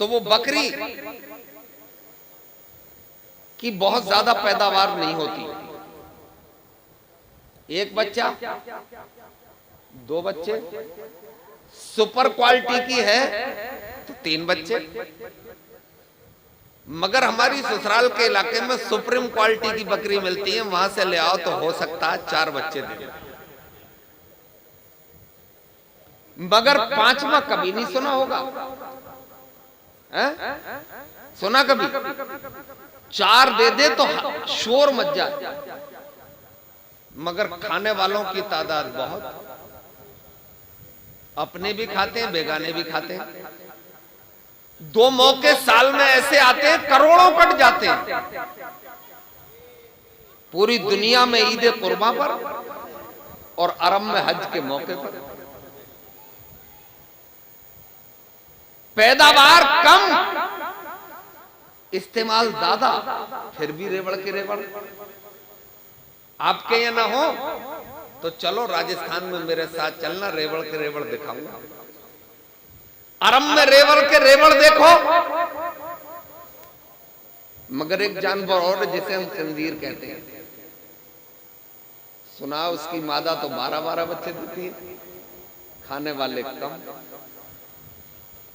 तो वो बकरी की बहुत ज्यादा पैदावार नहीं होती। एक बच्चा, दो बच्चे, सुपर क्वालिटी की है तो 3 बच्चे। मगर हमारी ससुराल के इलाके में सुप्रीम क्वालिटी की बकरी मिलती है, वहां से ले आओ तो हो सकता है 4 बच्चे दे। मगर 5वां कभी नहीं सुना होगा, है? सुना कभी? 4 दे दे तो शोर मच जाए, मगर खाने वालों की तादाद बहुत। अपने भी खाते हैं, बेगाने भी खाते हैं। 2 मौके साल में ऐसे आते हैं, करोड़ों कट जाते हैं। पूरी दुनिया में ईद कुर्बा पर और अरब में हज के मौके पर पैदावार कम, इस्तेमाल ज्यादा, फिर भी रेवड़ के रेवड़। आपके यहाँ ना हो तो चलो राजस्थान में मेरे साथ चलना, रेवड़ के रेवड़ दिखाऊंगा। अरब में रेवड़ के रेवड़ देखो। मगर एक जानवर और जिसे हम खंजीर कहते हैं, सुना उसकी मादा तो 12-12 बच्चे देती है, खाने वाले कम।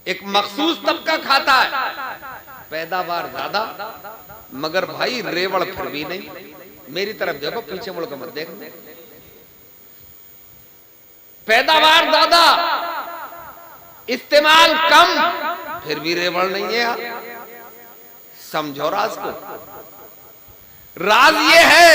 एक मखसूस तबका खाता है, पैदावार ज्यादा, मगर भाई रेवड़ फिर भी नहीं। मेरी तरफ देखो, पीछे मुड़ के मत देखो। पैदावार ज्यादा, इस्तेमाल कम, फिर भी रेवड़ नहीं है यार। समझो राज को। राज ये है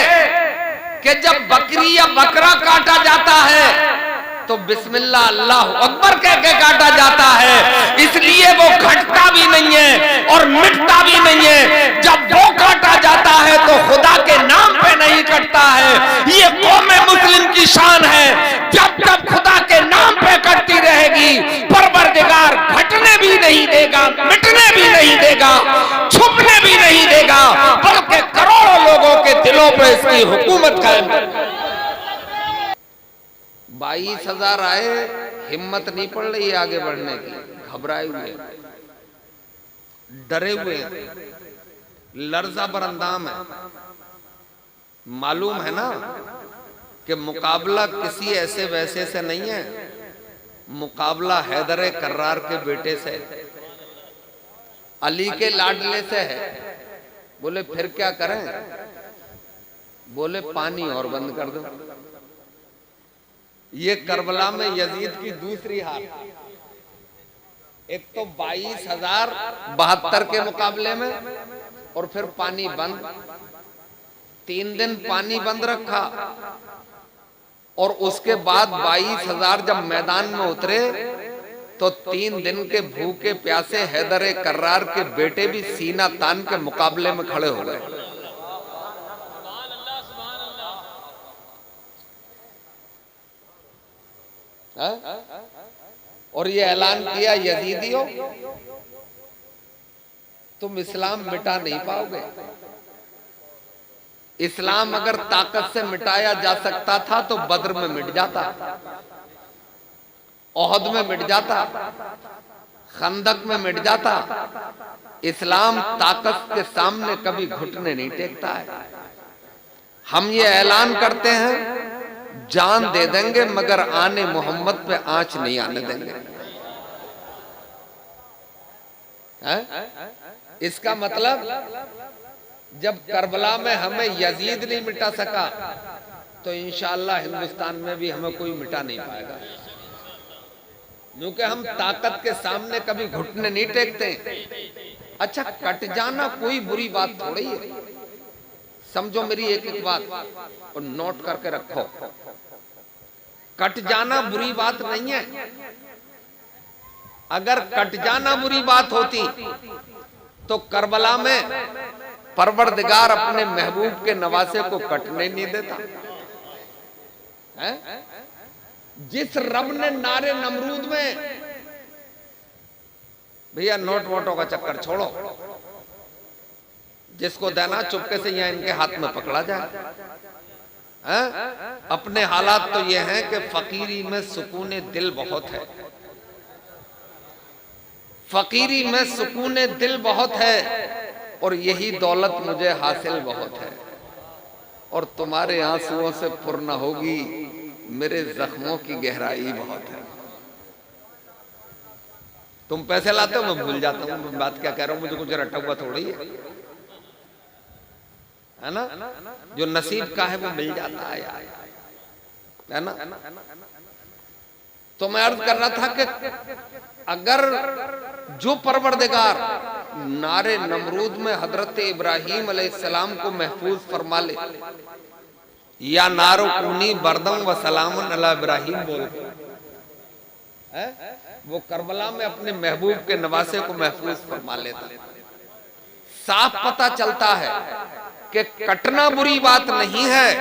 कि जब बकरी या बकरा काटा जाता है तो बिस्मिल्लाह अल्लाह अकबर कह के काटा जाता है, इसलिए वो घटता भी नहीं है और मिटता भी नहीं है। जब वो काटा जाता है तो खुदा के नाम पे नहीं कटता है। ये कौम मुस्लिम की शान है। जब जब खुदा के नाम पे कटती रहेगी, परवरदिगार घटने भी नहीं देगा, मिटने भी नहीं देगा, छुपने भी नहीं देगा, बल्कि करोड़ों लोगों के दिलों पे इसकी हुकूमत कायम है। 22,000 आए, हिम्मत नहीं पड़ रही आगे बढ़ने की, घबराए हुए, डरे हुए, लर्जा बरंदाम है। मालूम है ना कि मुकाबला किसी ऐसे वैसे से नहीं है, मुकाबला हैदर कर्रार के बेटे से, अली के लाडले से है। बोले फिर क्या करें? बोले पानी और बंद कर दो। ये करबला में यजीद की दूसरी हार। एक तो 22,072 के मुकाबले में, और फिर पानी बंद। 3 दिन पानी बंद रखा, और उसके बाद 22,000 जब मैदान में उतरे तो 3 दिन के भूखे प्यासे हैदर कर्रार के बेटे भी सीना तान के मुकाबले में खड़े हो गए। और ये ऐलान किया, यजीदियों तुम इस्लाम मिटा नहीं पाओगे। इस्लाम अगर ताकत से मिटाया जा सकता था तो बद्र में मिट जाता, ओहद में मिट जाता, खंदक में मिट जाता। इस्लाम ताकत के सामने कभी घुटने नहीं टेकता है। हम ये ऐलान करते हैं, जान दे देंगे मगर आने मोहम्मद पे आंच नहीं आने देंगे। इसका मतलब जब करबला में हमें यजीद नहीं मिटा सका तो इंशाअल्लाह हिंदुस्तान में भी हमें कोई मिटा नहीं पाएगा, क्योंकि हम ताकत के सामने कभी घुटने नहीं टेकते। अच्छा, कट जाना कोई बुरी बात थोड़ी है। समझो मेरी एक एक बात और नोट करके रखो। कट जाना बुरी बात नहीं है। अगर कट जाना बुरी बात होती तो करबला में परवरदिगार अपने महबूब के नवासे को कटने नहीं देता है? जिस रब ने नारे नमरूद में, भैया नोट वोटों का चक्कर छोड़ो, जिसको देना चुपके से यहां इनके हाथ में पकड़ा जाए। अपने हालात तो ये हैं कि फकीरी में सुकून दिल बहुत है। फकीरी में सुकून दिल बहुत है और यही दौलत मुझे हासिल बहुत है, और तुम्हारे आंसुओं से पुर न होगी, मेरे जख्मों की गहराई बहुत है। तुम पैसे लाते हो, मैं भूल जाता हूँ बात क्या कह रहा हूं, मुझे कुछ रटा हुआ थोड़ी है ना। जो नसीब का है वो मिल जाता है यार, है ना। तो मैं अर्ज कर रहा था कि अगर जो परवरदिगार नारे नमरूद में हजरत इब्राहीम अलैहिस्सलाम को महफूज फरमा ले, या नारो कूनी बरदम व सलामन अला इब्राहीम बोल, वो करबला में अपने महबूब के नवासे को महफूज फरमा लेता। साफ पता चलता है कि कटना बुरी बात नहीं है,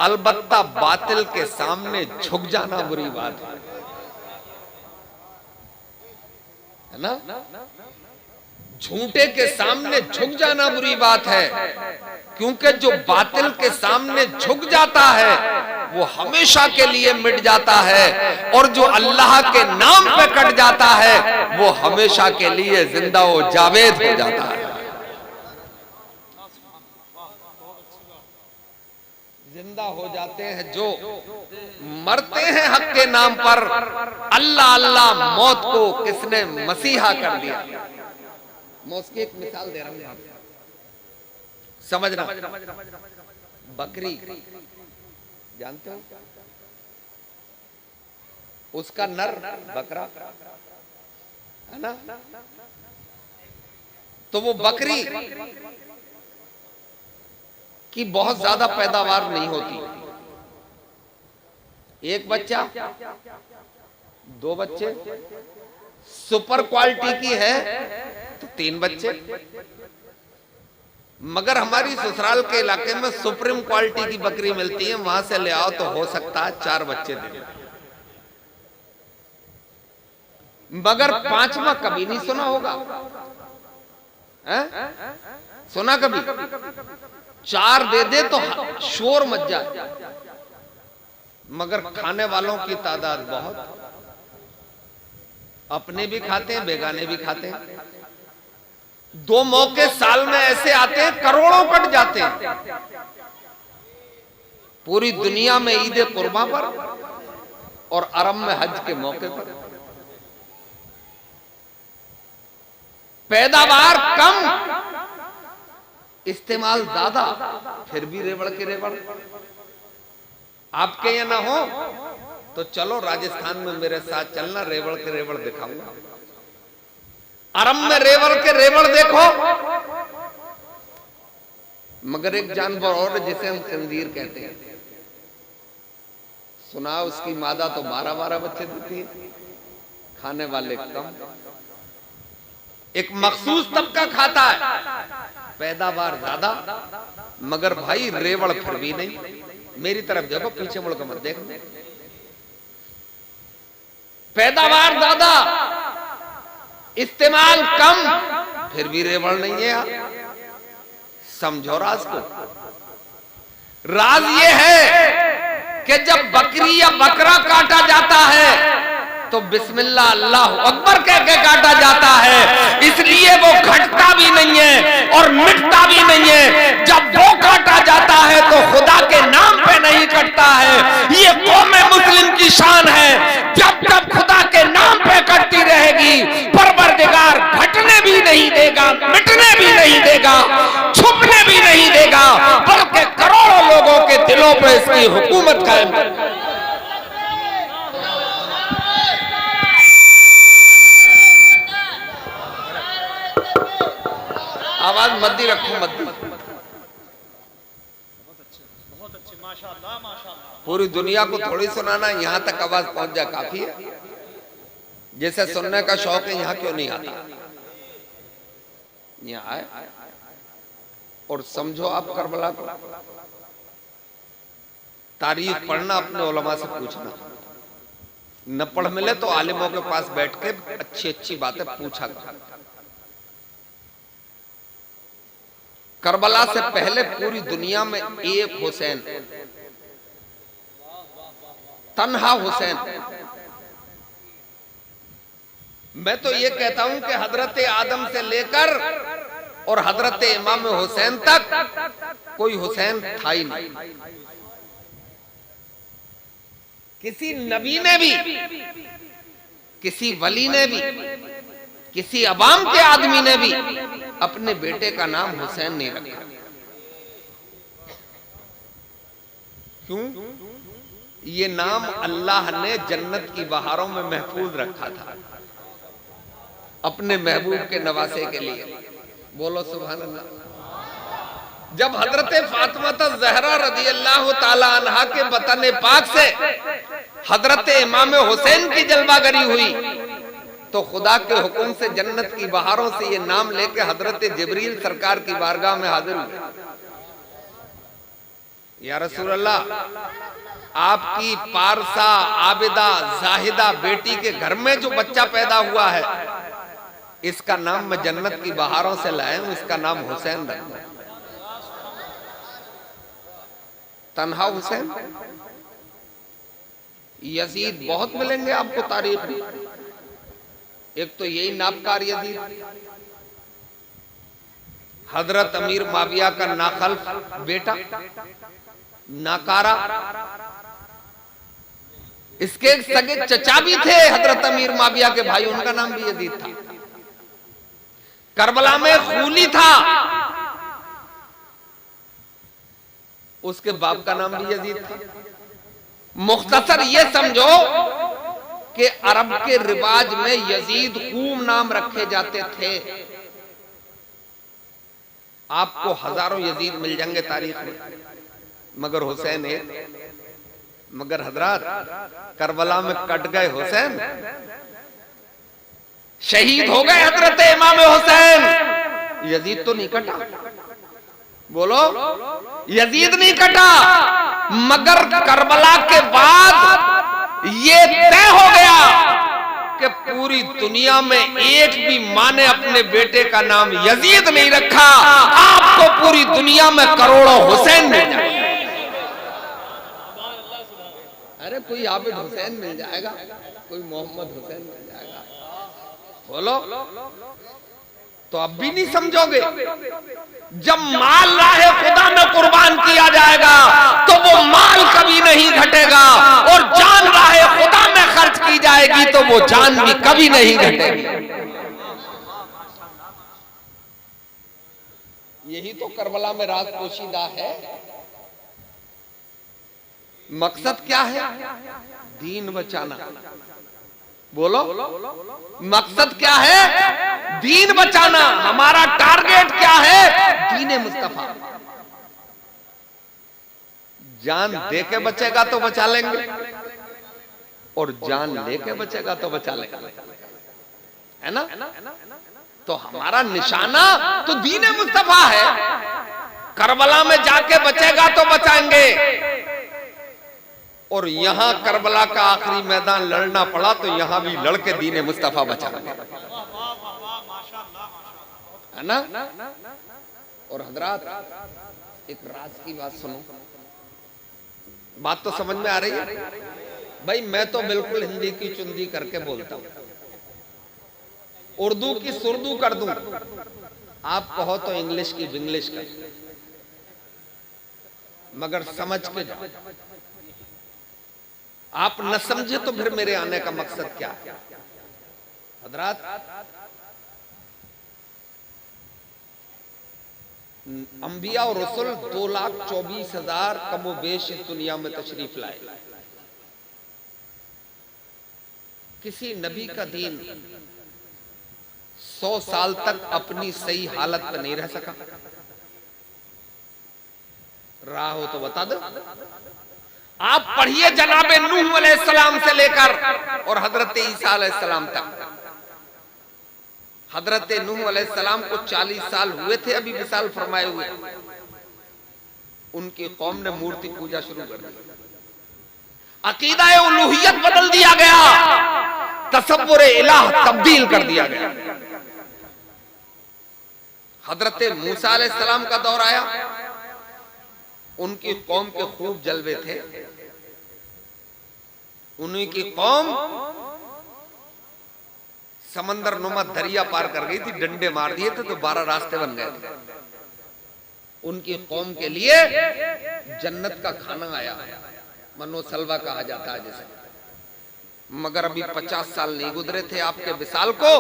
अलबत्ता बातिल के सामने झुक जाना बुरी बात है ना। झूठे के सामने झुक जाना बुरी बात है, क्योंकि जो बातिल के सामने झुक जाता है वो हमेशा के लिए मिट जाता है, और जो अल्लाह के नाम पे कट जाता है वो हमेशा के लिए जिंदा व जावेद हो जाता है। जिंदा हो जाते हैं जो मरते हैं हक के नाम पर। अल्लाह अल्लाह मौत को किसने मसीहा कर दिया। मैं उसकी एक मिसाल दे रहा हूं आप समझना। बकरी जानते हो, उसका नर बकरा है ना, तो वो बकरी की बहुत ज्यादा पैदावार नहीं होती। एक बच्चा, दो बच्चे, सुपर क्वालिटी की है तो 3 बच्चे। मगर हमारी ससुराल के इलाके में सुप्रीम क्वालिटी की बकरी मिलती है, वहां से ले आओ तो हो सकता है 4 बच्चे दे। मगर 5वां कभी नहीं सुना होगा, सुना कभी? 4 दे दे तो शोर मच जाए, मगर खाने वालों की तादाद बहुत। अपने भी खाते हैं, बेगाने भी खाते हैं। 2 मौके साल में ऐसे आते हैं करोड़ों कट जाते हैं। पूरी दुनिया में ईद कुर्बा पर और अरब में हज के मौके पर पैदावार कम, इस्तेमाल ज्यादा, फिर भी रेवड़ के रेवड़। आपके यहाँ ना हो तो चलो राजस्थान में मेरे साथ चलना, रेवड़ के रेवड़ दिखाऊंगा। अरब में रेवड़ के रेवड़ देखो। मगर एक जानवर और जिसे हम खंजीर कहते हैं, सुना उसकी मादा तो 12-12 बच्चे देती है, खाने वाले कम। एक मखसूस तबका खाता है, पैदावार ज्यादा, मगर भाई रेवड़ फिर भी नहीं। मेरी तरफ देखो, पीछे मुड़ कर मत देखो। पैदावार ज्यादा, इस्तेमाल कम, फिर भी रेवड़ नहीं है यार। समझो राज को। राज ये है कि जब बकरी या बकरा काटा जाता है तो बिस्मिल्लाह अल्लाह अकबर कह के काटा जाता है, इसलिए वो घटता भी नहीं है और मिटता भी नहीं है। जब वो काटा जाता है तो खुदा के नाम पे नहीं कटता है। ये कौम मुस्लिम की शान है। जब जब खुदा के नाम पे कटती रहेगी, परवरदिगार घटने भी नहीं देगा, मिटने भी नहीं देगा, छुपने भी नहीं देगा, बल्कि करोड़ों लोगों के दिलों पे इसकी हुकूमत कायम करेगा। आवाज मद्दी रखो, मद्दी। बहुत अच्छे, माशाअल्लाह माशाअल्लाह। पूरी दुनिया को थोड़ी सुनाना, यहाँ तक आवाज पहुंच जाए काफी है। जैसे सुनने का शौक है, यहाँ क्यों नहीं आता? यहाँ आए और समझो आप करबला को। तारीख पढ़ना, अपने उलमा से पूछना, न पढ़ मिले तो आलिमों के पास बैठ के अच्छी अच्छी बातें पूछा कर। करबला से पहले पूरी दुनिया में एक हुसैन, तन्हा हुसैन, मैं तो ये कहता हूं कि हजरत आदम से लेकर और हजरत इमाम हुसैन तक कोई हुसैन था ही नहीं। किसी नबी ने भी, किसी वली ने भी, किसी अवाम के आदमी ने भी अपने बेटे का नाम हुसैन नहीं रखा। क्यों? ये नाम अल्लाह ने जन्नत की बहारों में महफूज रखा था अपने महबूब के नवासे के लिए। बोलो सुभान अल्लाह। जब हजरत फातिमा ज़हरा रज़ी अल्लाह ताला अन्हा के वतन पाक से हजरत इमाम हुसैन की जलवागरी हुई तो खुदा के हुक्म से जन्नत की बहारों से ये नाम लेके हजरत जिब्रील सरकार की बारगाह में हाजिर हुए। या रसूल अल्लाह, आपकी पारसा आबिदा जाहिदा बेटी के घर में जो बच्चा पैदा हुआ है इसका नाम मैं जन्नत की बहारों से लाया हूं, इसका नाम हुसैन रखना। तन्हा हुसैन। यजीद बहुत मिलेंगे आपको तारीख में। एक तो यही नाबकार यजीद, हजरत अमीर माविया का नाखल्फ बेटा, नाकारा। इसके सगे चचा भी थे हजरत अमीर माविया के भाई, उनका नाम भी यजीद था। करबला में खूली था, उसके बाप का नाम भी यजीद था। मुख्तसर ये समझो कि अरब के रिवाज में यजीद खूब नाम रखे जाते थे। आपको हजारों यजीद मिल जाएंगे तारीख में, मगर हुसैन है। मगर हजरत करबला में कट गए हुसैन, शहीद हो गए हजरत इमाम हुसैन। यजीद तो नहीं कटा। बोलो, यजीद नहीं कटा। मगर करबला के बाद ये तय हो गया कि पूरी दुनिया में एक भी मां ने अपने बेटे का नाम यजीद नहीं रखा। आपको पूरी दुनिया में करोड़ों हुसैन मिल जाएंगे। अरे कोई आबिद हुसैन मिल जाएगा, कोई मोहम्मद हुसैन मिल जाएगा। बोलो, तो अब भी नहीं समझोगे? जब माल राहे खुदा में कुर्बान किया जाएगा तो वो माल कभी नहीं घटेगा, और जान राहे खुदा में खर्च की जाएगी तो वो जान भी कभी नहीं घटेगी। यही तो करबला में राज पोशीदा है। मकसद क्या है? दीन बचाना। बोलो, मकसद क्या है? दीन बचाना। हमारा टारगेट क्या है? दीन मुस्तफा। जान दे के बचेगा तो बचा लेंगे, और जान लेके बचेगा तो बचा लेंगे, है ना? तो हमारा निशाना तो दीन मुस्तफा है। करबला में जाके बचेगा तो बचाएंगे, और यहां करबला का आखिरी मैदान लड़ना पड़ा तो यहां भी लड़के दीन मुस्तफा बचाएंगे, है ना? और हजरात, एक राज की बात सुनो। बात तो समझ में आ रही है भाई? मैं तो बिल्कुल हिंदी की चुंदी करके बोलता हूं, उर्दू की सुर्दू कर दूं, आप कहो तो इंग्लिश की बिंग्लिश कर, मगर समझ के जाओ। आप न समझे तो फिर मेरे आने का मकसद क्या है? हजरात, अंबिया और रसूल 2,24,000 कमोबेश इस दुनिया में तशरीफ लाए। किसी नबी का दीन 100 साल तक अपनी सही हालत पर नहीं रह सका। रहा हो तो बता दो। आप पढ़िए जनाबे नूह अलैहिस्सलाम से लेकर और हजरत ईसा अलैहिस्सलाम तक। हजरत नूह अलैहिस्सलाम को 40 साल हुए थे अभी विसाल फरमाए हुए। उनकी कौम ने मूर्ति पूजा शुरू कर दी, अकीदा उलूहियत बदल दिया गया, तसव्वुर इलाह तब्दील कर दिया गया। हजरत मूसा अलैहिस्सलाम का दौर आया, उनकी कौम के खूब जलवे थे। उन्हीं की कौम समंदर नुमा दरिया पार कर गई थी, डंडे मार दिए थे तो 12 रास्ते बन गए थे। उनकी कौम के लिए जन्नत का खाना आया, मनो सलवा कहा जाता है जिसे। मगर अभी 50 साल नहीं गुजरे थे आपके विसाल को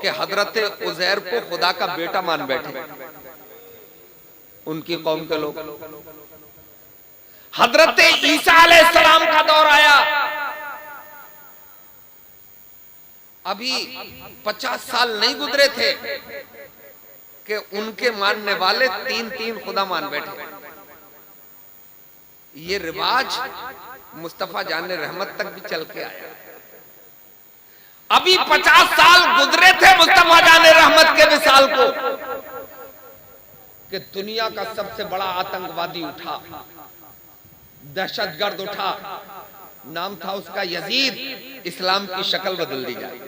कि हजरत उजैर को खुदा का बेटा मान बैठे उनकी कौम के लोग। हजरत ईसा अलैहिस्सलाम का दौर आया, अभी 50 साल नहीं गुजरे थे कि उनके मानने वाले 3 खुदा मान बैठे। ये रिवाज मुस्तफा जाने रहमत तक भी चल के आया। अभी 50 साल गुजरे थे मुस्तफा जाने रहमत के विसाल को कि दुनिया का सबसे बड़ा आतंकवादी उठा, दहशतगर्द उठा, नाम था उसका यजीद। इस्लाम की शक्ल बदल दी जाए,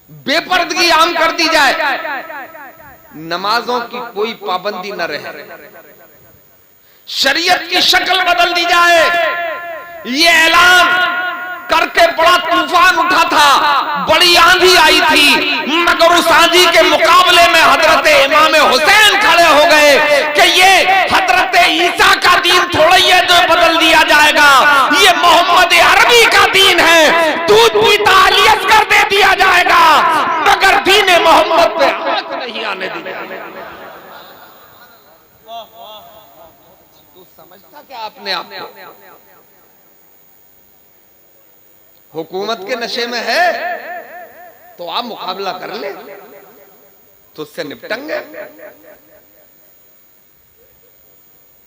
बेपर्दगी आम कर दी जाए, नमाजों की कोई पाबंदी न रहे, शरीयत की शक्ल बदल दी जाए। ये ऐलान करके बड़ा तूफान उठा था, बड़ी आंधी आई थी, मगर उस आंधी के मुकाबले में हजरत इमाम हुसैन खड़े हो गए कि ये हजरत ईसा का दीन थोड़ा ही है जो बदल दिया जाएगा, ये मोहम्मद अरबी का दीन है, दूध पीता आलियत कर दे दिया जाएगा, मगर दीन मोहम्मद पे आंच नहीं आने दी जाएगी। तो समझता क्या आपने आपको? हुकूमत के नशे में है तो आप मुकाबला कर ले, तो उससे निपटेंगे।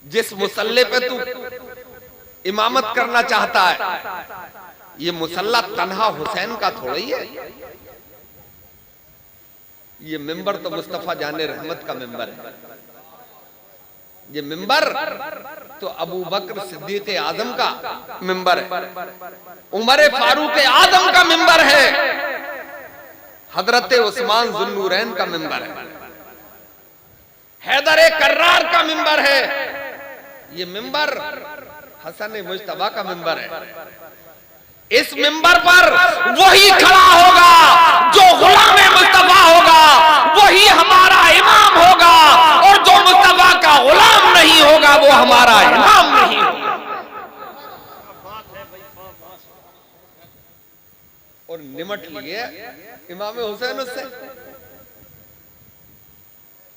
जिस मुसल्ले पे तू इमामत करना चाहता है, ये मुसल्ला तन्हा हुसैन का थोड़ा ही है, ये मिंबर तो मुस्तफा जाने रहमत का मिंबर है। ये मिंबर तो अबू बकर सिद्दीक आजम का मिंबर है, उमर फारूक आजम का मिंबर है, हजरत उस्मान जुन्नूरैन का मिंबर है, हैदर कर्रार का मिंबर है, ये मिंबर हसन मुज्तबा का मिंबर है। इस मिंबर पर वही खड़ा होगा जो गुलाम मुस्तफा होगा, वही हमारा इमाम होगा, और जो मुस्तफा का गुलाम नहीं होगा वो हमारा इमाम नहीं होगा। और निमट लिए इमाम हुसैन उससे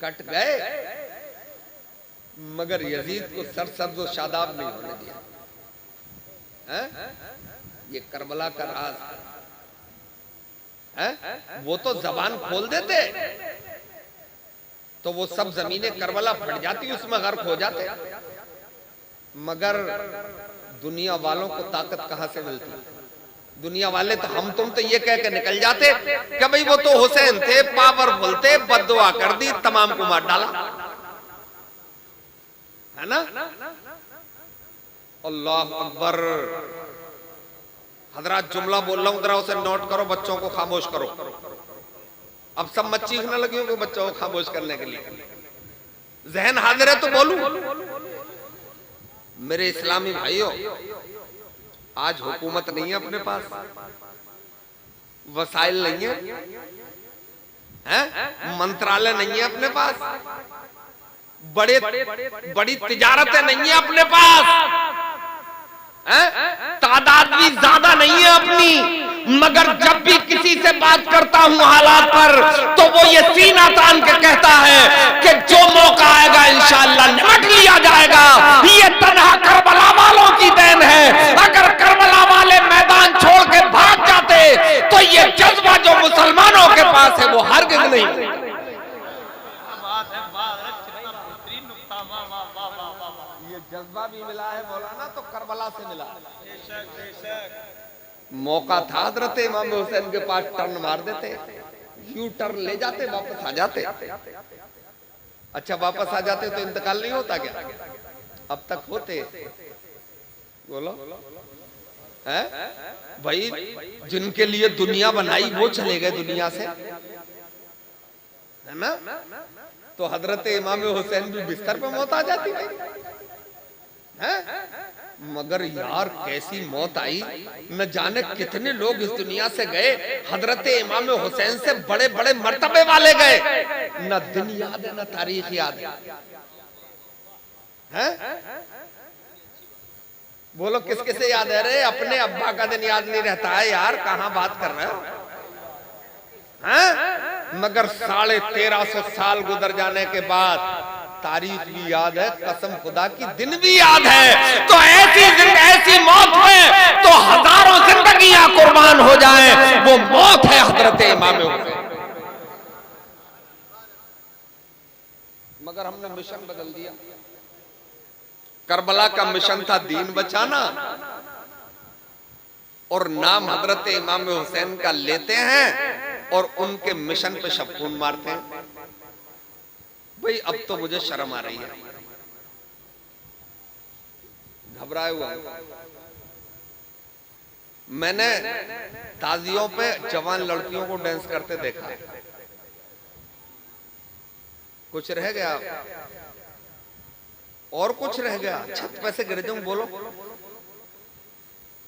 कट गए, मगर यजीद को सरसब्ज और शादाब नहीं होने दिया। ये करबला का राज है, वो तो जबान खोल देते तो वो सब जमीनें करबला फट जाती, उसमें गर्क हो जाते, मगर दुनिया वालों को ताकत कहां से मिलती? दुनिया वाले तो हम तुम तो ये कह के निकल जाते कि भाई वो तो हुसैन थे, पावरफुल थे, बद्दुआ कर दी, तमाम को मार डाला, है ना? अल्लाह अकबर। हजरात जुमला बोल रहा हूं, जरा उसे नोट करो, बच्चों को खामोश करो। अब सब मत चीखने लगी हो बच्चों को खामोश करने के लिए, जहन हाजिर है तो बोलूं। मेरे इस्लामी भाइयों, आज हुकूमत नहीं है अपने पास, वसाइल नहीं है, मंत्रालय नहीं है अपने पास, बड़ी तिजारतें नहीं है अपने पास, तादाद भी ज्यादा नहीं है अपनी, मगर जब भी किसी से बात करता हूं हालात पर, तो वो ये सीना तान के कहता है कि जो मौका आएगा इंशाअल्लाह निपट लिया जाएगा। ये तन्हा करबला वालों की देन है, अगर करबला वाले मैदान छोड़ के भाग जाते तो ये जज्बा जो मुसलमानों के पास है वो हरगिज़ नहीं। जज्बा भी मिला है मौलाना तो करबला से मिला। मौका था हजरत इमाम हुसैन के पास, टर्न मार देते, यू टर्न ले जाते, वापस आ जाते। अच्छा वापस आ जाते तो इंतकाल नहीं होता क्या? अब तक होते। बोलो है भाई, जिनके लिए दुनिया बनाई वो चले गए दुनिया से, है ना? तो हजरत इमाम हुसैन भी बिस्तर पे मौत आ जाती है, मगर यार कैसी मौत आई, न जाने कितने लोग इस दुनिया से गए। हजरत इमाम हुसैन से बड़े बड़े मर्तबे वाले गए, न दिन याद है न तारीख याद है? बोलो किस किसे याद है? रे अपने अब्बा का दिन याद नहीं रहता है यार, कहां बात कर रहे हो? मगर 1350 साल गुजर जाने के बाद तारीख भी याद है, कसम खुदा की दिन भी याद है। तो ऐसी मौत में तो हजारों जिंदगियां कुर्बान हो जाएं, वो मौत है हजरत इमाम हुसैन। मगर हमने मिशन बदल दिया। करबला का मिशन था दीन बचाना, और नाम हजरत इमाम हुसैन का लेते हैं और उनके मिशन पे शबकून मारते हैं। भाई अब तो मुझे शर्म आ रही है, घबराए हुआ। मैंने ताजियों पे जवान लड़कियों को डांस करते देखा। कुछ रह गया और कुछ रह गया? छत पे से गिर जाऊं? बोलो,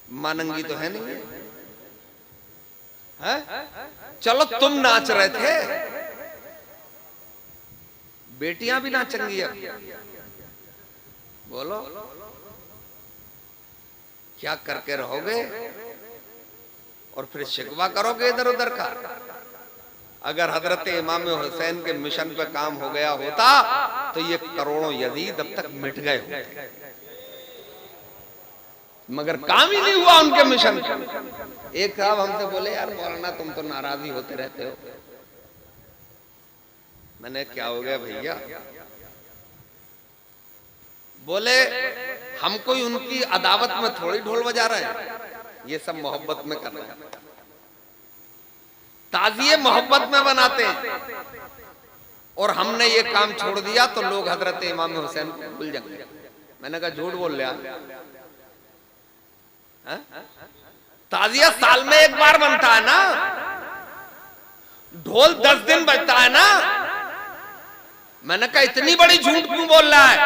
मानंगी तो है नहीं है? चलो तुम नाच रहे थे, बेटियां भी नाचेंगी अब। बोलो क्या करके रहोगे? और फिर शिकवा करोगे इधर उधर का। अगर हजरत इमाम हुसैन के मिशन पे काम हो गया होता तो ये करोड़ों यजीद अब तक मिट गए होते, मगर काम ही नहीं हुआ उनके मिशन। एक साहब हमसे बोले, यार मौलाना तुम तो नाराज ही होते रहते हो। मैंने क्या हो गया भैया? बोले हम कोई उनकी अदावत में थोड़ी ढोल बजा रहे हैं, ये सब मोहब्बत में कर रहे हैं। ताजिए मोहब्बत में बनाते हैं, और हमने ये काम छोड़ दिया तो लोग हजरत इमाम हुसैन को भूल जाएंगे। मैंने कहा झूठ बोल लिया। ताजिया साल में एक बार बनता है ना, ढोल 10 दिन बजता है ना। मैंने कहा इतनी बड़ी झूठ क्यों बोल रहा है?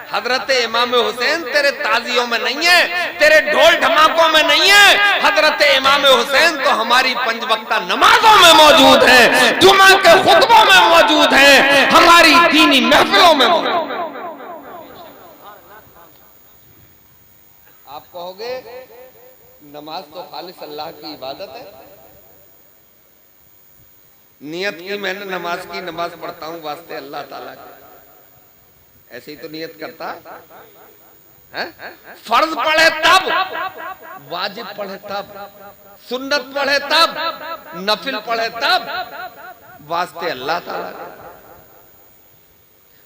हजरत इमाम हुसैन तेरे ताजियों में नहीं है, तेरे ढोल धमाकों में नहीं है। हजरत इमाम हुसैन तो हमारी 5 वक्ता नमाजों में मौजूद है, जुमा के खुतबों में मौजूद है, हमारी दीनी महफिलों में मौजूद। आप कहोगे नमाज तो खालिस अल्लाह की इबादत है। नियत की मैंने नमाज की, नमाज पढ़ता हूं वास्ते अल्लाह ताला के, ऐसे ही तो नियत करता है? फर्ज पढ़े तब, वाजिब पढ़े तब, सुन्नत पढ़े तब, नफिल पढ़े तब, वास्ते अल्लाह ताला के।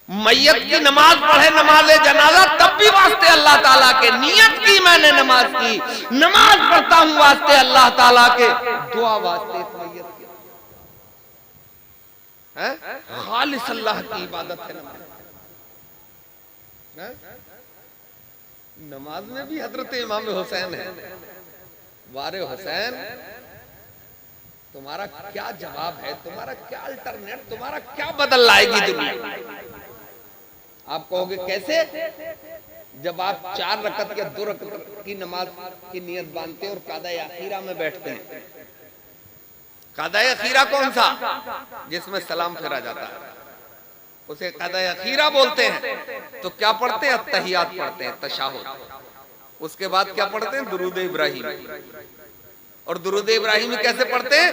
मैयत की नमाज पढ़े नमाज जनाजा तब भी वास्ते अल्लाह ताला के। नियत की मैंने नमाज की, नमाज पढ़ता हूं वास्ते अल्लाह ताला के, दुआ वास्ते इस मैयत की। खालिस अल्लाह की इबादत है नमाज। नमाज में भी हजरत इमाम हुसैन है। वारे हुसैन, तुम्हारा क्या जवाब है? तुम्हारा क्या अल्टरनेट, तुम्हारा क्या बदल लाएगी दुनिया? आप कहोगे कैसे? जब आप 4 रकत या 2 रकत की नमाज की नियत बांधते और कादा अखीरा में बैठते हैं। कादा अखीरा कौन सा? जिसमें सलाम फेरा जाता है, उसे कादा अखीरा बोलते हैं। तो क्या पढ़ते हैं? अत्तहियात पढ़ते हैं, तशहुद। उसके बाद क्या पढ़ते हैं? दुरूद इब्राहिम। और दुरूद इब्राहिम कैसे पढ़ते हैं?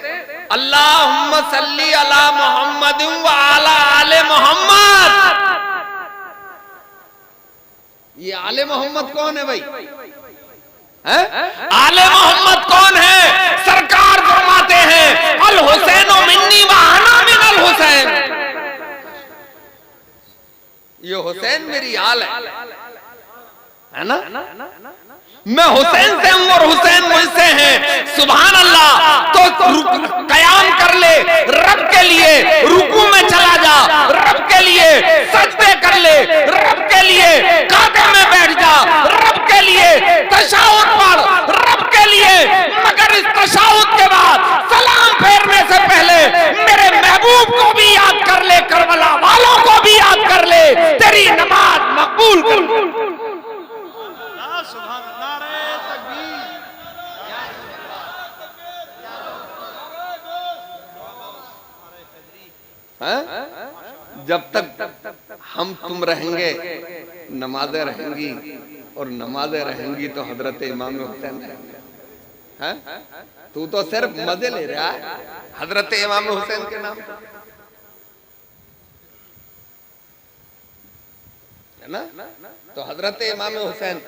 अल्लाहुम्मा सल्ली अला मुहम्मद व अला आले मोहम्मद। ये आले मोहम्मद कौन है भाई? आले मोहम्मद कौन है? सरकार फरमाते हैं अल हुसैन मिन्नी व अना मिन अल हुसैन। ये हुसैन मेरी आल है ना? मैं हुसैन से हूं और हुसैन मुझसे है। सुभान अल्लाह। तो कयाम कर ले रब के लिए, रुकू में चला जा रब के लिए, सजदे कर ले रब के लिए, काबे में बैठ जा रब के लिए, तशहुद पढ़ रब के लिए। मगर इस तशहुद के बाद सलाम फेरने से पहले मेरे महबूब को भी याद कर ले, करबला वालों को भी याद कर ले, तेरी नमाज मकबूल कर। जब तक हम तुम रहेंगे नमाजें रहेंगी, और नमाजें रहेंगी तो हजरत इमाम हुसैन हैं। तू तो सिर्फ मजे ले रहा है हजरत इमाम हुसैन के नाम, है ना। तो हजरत इमाम हुसैन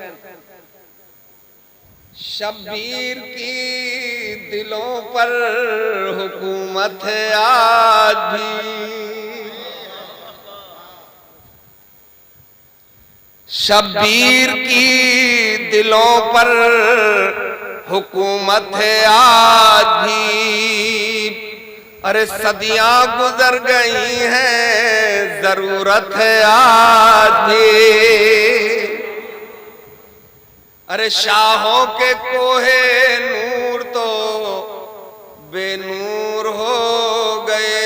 शब्बीर की दिलों पर हुकूमत है आज भी, शब्बीर की दिलों पर हुकूमत है आज भी। अरे सदियां गुजर गई हैं, जरूरत है आज भी। अरे शाहों के कोहे नूर तो बेनूर हो गए,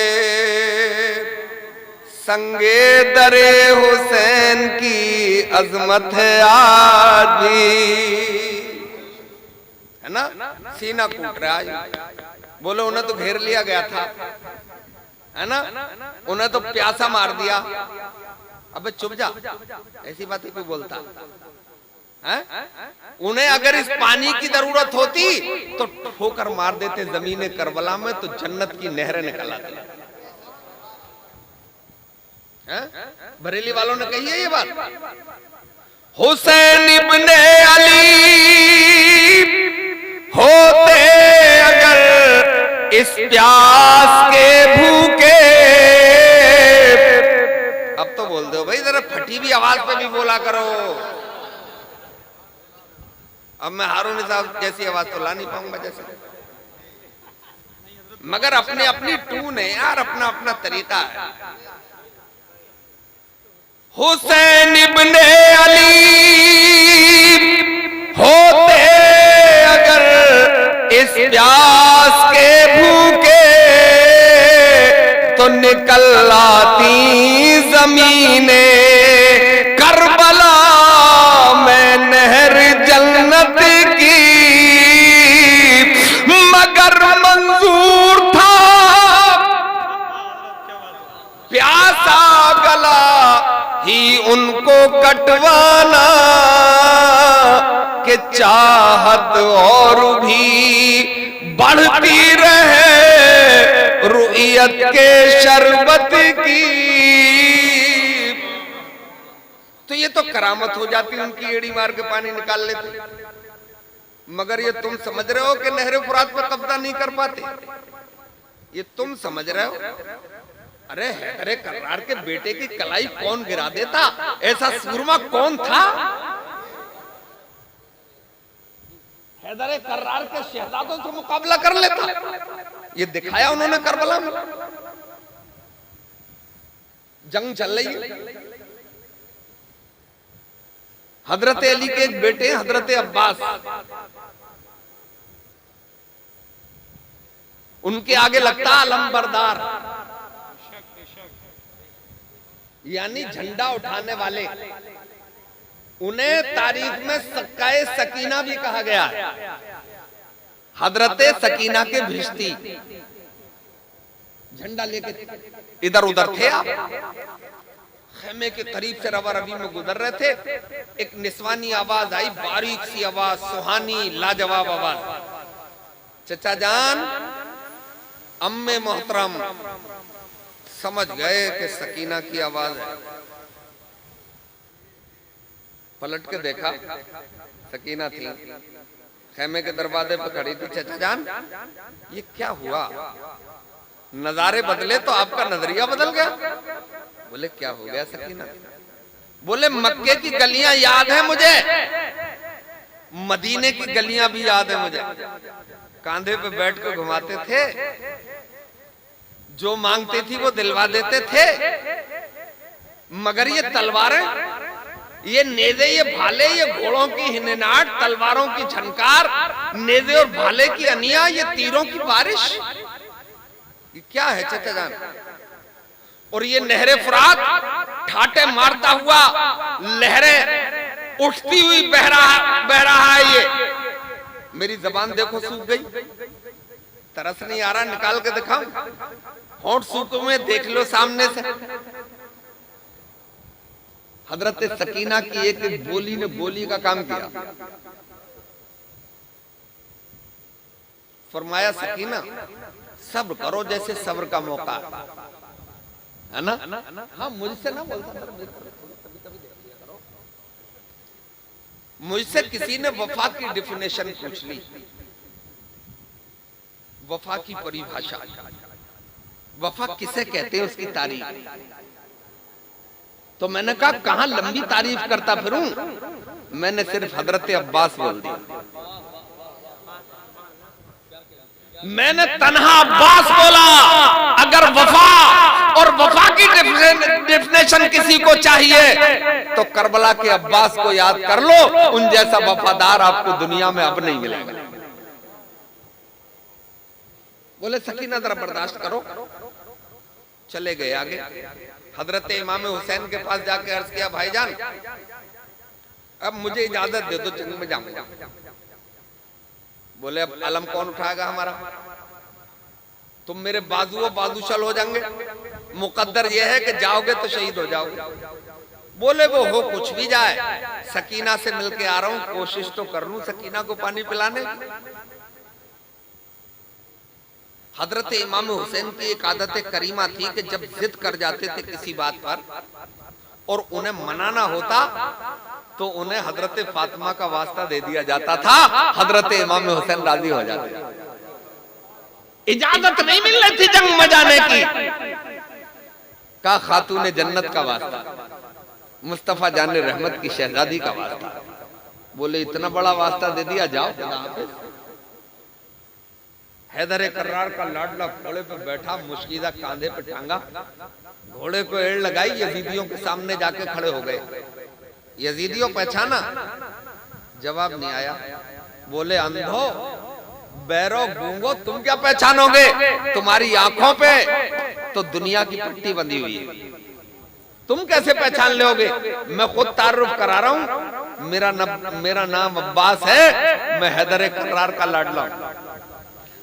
संगे दरे हुसैन की अजमत है आज भी, है ना। सीना कूट रहा है, बोलो उन्हें तो घेर लिया गया था, है ना, उन्हें तो प्यासा मार दिया। अबे चुप जा, ऐसी बातें क्यों बोलता है? उन्हें अगर इस पानी की जरूरत होती तो ठोकर मार देते जमीन करबला में, तो जन्नत की नहरें निकल आती। बरेली वालों ने कही है ये बात। हुसैन इब्ने अली होते अगर इस प्यास के भूखे, अब तो बोल दो भाई, जरा फटी भी आवाज पे भी बोला करो। अब मैं हारून साहब जैसी आवाज तो ला नहीं पाऊंगा जैसे, मगर अपने अपनी टून है यार, अपना अपना तरीका है। हुसैन इब्ने अली होते अगर इस प्यास के भूखे, तो निकल आती जमीने करबला में नहर जन्नत की, मगर मंजूर था प्यासा गला ही उनको कटवाना, कि चाहत और भी बढ़ती रहे रुइयत के शरबत की। तो ये तो करामत हो जाती, उनकी एड़ी मार के पानी निकाल लेते। मगर ये तुम समझ रहे हो कि नहर फुरात पर कब्जा नहीं कर पाते? ये तुम समझ रहे हो? अरे हैदर कर्रार के बेटे की कलाई कौन गिरा देता? ऐसा सूरमा कौन था? हैदर कर्रार के शहजादों से मुकाबला कर लेता। ये दिखाया उन्होंने करबला में। जंग चल रही है, हजरत अली के एक बेटे हजरत अब्बास, उनके आगे लगता अलंबरदार, यानी झंडा उठाने वाले। उन्हें तारीख में सक्काए सकीना भी कहा गया है। हजरत सकीना के भिश्ती झंडा लेके इधर उधर थे। आप खेमे के करीब से रवा रवी में गुजर रहे थे, एक निस्वानी आवाज आई, बारीक सी आवाज, सुहानी लाजवाब आवाज। चचा जान, अम्मे मोहतरम समझ गए कि सकीना की आवाज है। पलट के देखा, सकीना थी, खेमे के दरवाजे पर खड़ी थी। चचा जान, ये क्या हुआ? नजारे बदले तो आपका नजरिया बदल गया। बोले क्या हो गया सकीना? बोले मक्के की गलियां याद है मुझे, मदीने की गलियां भी याद है मुझे। कांधे पे बैठ कर घुमाते थे, जो मांगते थी वो दिलवा देते थे। मगर ये तलवारें, ये नेज़े, ये भाले, ये घोड़ों की हिननाट, तलवारों की झनकार, नेज़े और भाले की अनिया, ये तीरों की बारिश, ये क्या है चचा जान? और ये नहरे फुरात ठाटे मारता हुआ लहरें उठती हुई बह रहा है। ये मेरी जबान देखो सूख गई, तरस नहीं आ रहा, निकाल के दिखाऊं। होंठ सूखे में देख लो सामने से। हजरत सकीना की एक बोली ने बोली का काम किया। फरमाया सकीना सब्र करो जैसे सब्र का मौका है ना। हाँ मुझसे ना बोलता, मुझसे किसी ने वफा की डेफिनेशन पूछ ली, वफा की परिभाषा, वफा किसे कहते हैं, उसकी तारीफ। तो मैंने कहा कहां लंबी तारीफ करता फिरूं, मैंने सिर्फ हजरत अब्बास बोल दिया। मैंने तन्हा अब्बास बोला। अगर वफा और वफा की डेफिनेशन किसी को चाहिए तो करबला के अब्बास को याद कर लो, उन जैसा वफादार आपको दुनिया में अब नहीं मिलेगा। बोले सकीना जरा बर्दाश्त करो। चले गए आगे। हजरत इमाम हुसैन के पास जाके अर्ज किया, भाईजान अब मुझे इजाजत दे दो, जंग में जाऊंगा। बोले अब अलम कौन उठाएगा हमारा, तुम मेरे बाजुओं बाजूशल हो जाएंगे, मुकद्दर यह है कि जाओगे तो शहीद हो जाओगे। बोले वो हो कुछ भी जाए, सकीना से मिलके आ रहा हूं, कोशिश तो कर लूं सकीना को पानी पिलाने। हजरत इमाम हुसैन की एक आदत करीमा थी कि जब जिद कर जाते थे किसी बात पर और उन्हें मनाना होता तो उन्हें हजरत फातिमा का वास्ता दे दिया जाता था, हजरत इमाम हुसैन राजी हो जाते। इजाजत नहीं मिल रही थी जंग में जाने की, का खातून जन्नत का वास्ता, मुस्तफा जाने रहमत की शहजादी का वास्ता। बोले इतना बड़ा वास्ता दे दिया, जाओ। हैदर कर्रार का लाडला घोड़े पे बैठा, मुश्किदा कांधे पे टांगा, घोड़े को एड़ लगाई, यजीदियों के सामने जाके खड़े हो गए। यजीदियों पहचाना, जवाब नहीं आया। बोले अंधो बैरो गूंगो, तुम क्या पहचानोगे, तुम्हारी आंखों पे तो दुनिया की पट्टी बंधी हुई है, तुम कैसे पहचान लोगे। मैं खुद तारुफ करा रहा हूं, मेरा नाम अब्बास है, मैं हैदर कर्रार का लाडला हूं,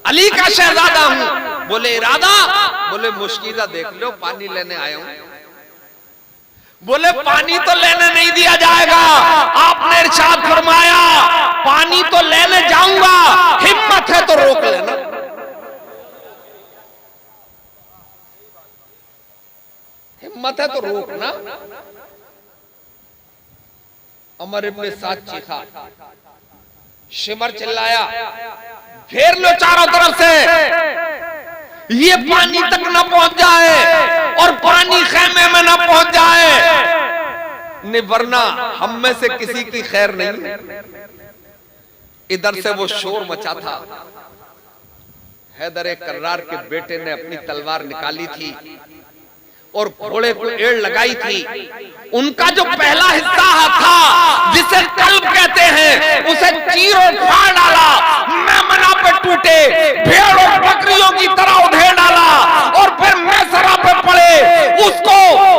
अली का शहजादा हूं। बोले इरादा, बोले मुश्किदा देख लो, पानी लेने आया हूं। बोले पानी तो लेने नहीं दिया जाएगा, आपने इरशाद फरमाया पानी तो लेने जाऊंगा, हिम्मत है तो रोक लेना। हिम्मत है तो रोकना। अमर इब्ने साद चीखा, शिमर चिल्लाया, घेर लो चारों तरफ से, ये पानी तक न पहुंच जाए और पानी खेमे में न पहुंच जाए, नहीं वरना हम में से किसी की खैर नहीं। इधर से वो शोर मचा था। हैदर कर्रार के बेटे ने अपनी तलवार निकाली थी और घोड़े को एड़ लगाई थी। उनका जो पहला हिस्सा था जिसे कल्ब कहते हैं, उसे चीरों फाड़ डाला, मेमना पे टूटे, भेड़ और बकरियों की तरह उधेड़ डाला और फिर मैसरा पे पड़े, उसको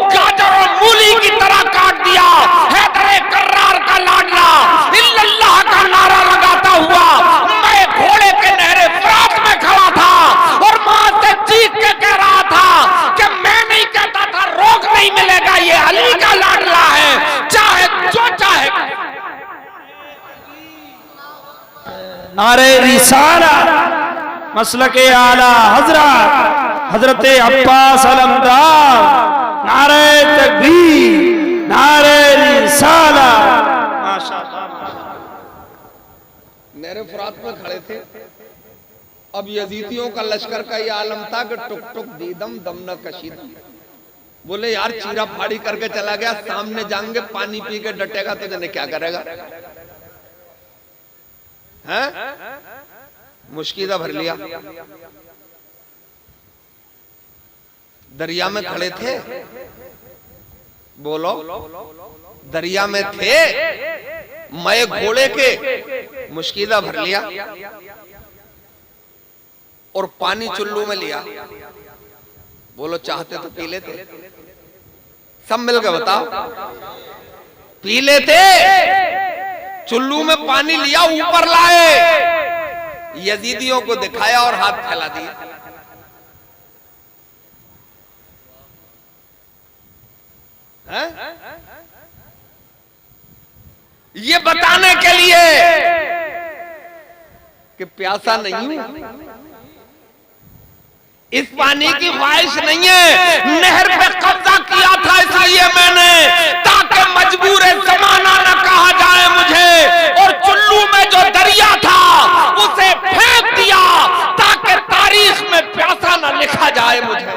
गाजर और मूली की तरह काट दिया। हैदर कर्रार का लाडला इल्लल्लाह का नारा लगाता हुआ मैं घोड़े के नहरे फरात में खड़ा था और मां से चीख के कह रहा था कि मैं नहीं कहता था रोक नहीं मिलेगा, ये अली का लाडला है, चाहे जो चाहे। नारे रिसाला मसलके आला हजरत हजरत अब्बास अलमदार, नारे तकबीर, नारे रिसाला। नहरे फरात में खड़े थे। अब यजीदियों का लश्कर का ये आलम था कि टुक टुक दीदम दम न कशीदा। बोले यार चीरा फाड़ी करके चला गया, सामने जाएंगे पानी पी के डटेगा तो जने क्या करेगा, हैं? मुश्किदा भर लिया। दरिया में खड़े थे, बोलो दरिया में थे, मैं घोड़े के मुश्किदा भर लिया और पानी चुल्लू में लिया। बोलो चाहते तो पी लेते, सब मिलकर बताओ, पी लेते। चुल्लू में पानी लिया, ऊपर लाए, यजीदियों को दिखाया और हाथ फैला दिए। है? ये बताने के लिए कि प्यासा नहीं हूं, इस पानी की ख्वाहिश नहीं है, नहर पे कब्जा किया था इसलिए मैंने, ताकि मजबूर जमाना न कहा जाए मुझे, और चुल्लू में जो दरिया था उसे फेंक दिया ताकि तारीख में प्यासा न लिखा जाए मुझे।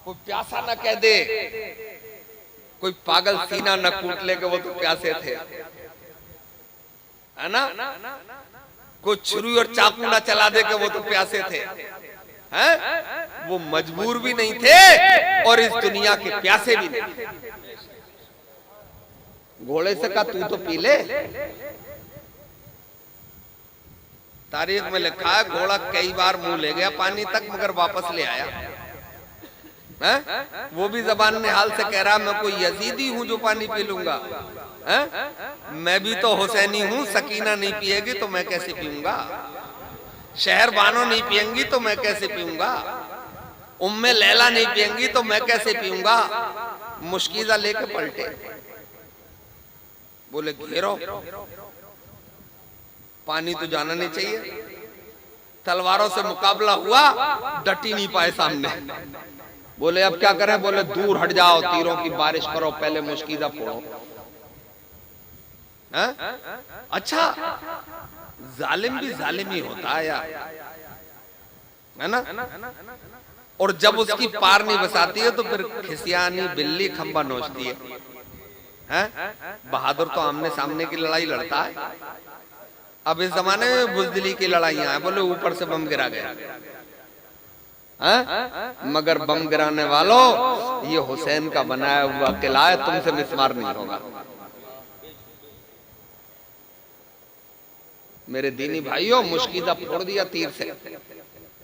कोई प्यासा न कह दे, कोई पागल सीना न कूट ले कि वो तो प्यासे थे, है ना? कोई छुरी और चाकू ना चला दे कि वो तो प्यासे थे, हैं? वो मजबूर भी नहीं थे और इस दुनिया के प्यासे भी नहीं। घोड़े से कहा तू तो पी ले। तारीख में लिखा है घोड़ा कई बार मुंह ले गया पानी तक मगर वापस ले आया, है? वो भी जबान निहाल से कह रहा मैं कोई यजीदी हूं जो पानी पी लूंगा, है? मैं भी तो हुसैनी हूं, सकीना नहीं पिएगी तो मैं कैसे पीऊंगा, शहर बानो नहीं पिएंगी तो मैं कैसे पीऊंगा, उम्मे लैला नहीं पिएंगी तो मैं कैसे पीऊंगा। मुश्किजा लेके पलटे, बोले घेरो, पानी तो जाना नहीं चाहिए। तलवारों से मुकाबला हुआ, डटी नहीं पाए सामने। बोले अब क्या करें? बोले दूर हट जाओ, तीरों की बारिश करो, पहले मुश्किजा फोड़ो। अच्छा, जालिम भी जालिम ही होता है यार, है ना? और जब उसकी पार नहीं बसाती है तो फिर खिसियानी बिल्ली खंबा नोचती है, हैं? बहादुर तो आमने सामने की लड़ाई लड़ता है। अब इस जमाने में बुजदिली की लड़ाइयां हैं, बोले ऊपर से बम गिरा गया, हैं? मगर बम गिराने वालों, ये हुसैन का बनाया हुआ किला है, तुमसे मिसमार नहीं होगा। मेरे दीनी भाइयों, मुश्किदा फोड़ दिया तीर से,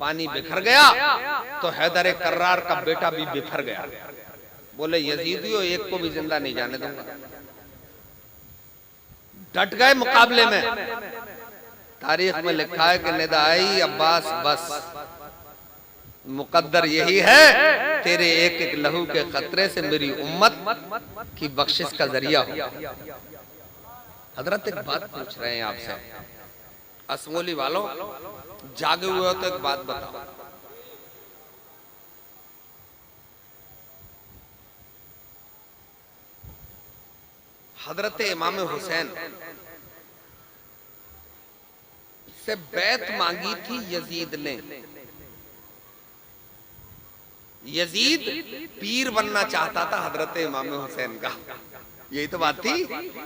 पानी बिखर गया तो हैदर कर्रार का बेटा भी बिखर गया। बोले यजीदियों एक को भी जिंदा नहीं जाने दूंगा। डट गए मुकाबले में। तारीख में लिखा है कि निदाई अब्बास बस, मुकद्दर यही है तेरे एक एक लहू के खतरे से मेरी उम्मत की बख्शिश का जरिया हो। हजरत एक बात पूछ रहे हैं आपसे, असमोली वालों, जागे हुए हो तो एक बात बताओ, हजरत इमाम हुसैन से बैत मांगी थी यजीद ने। यजीद पीर बनना चाहता था हजरत इमाम हुसैन का, यही तो बात थी।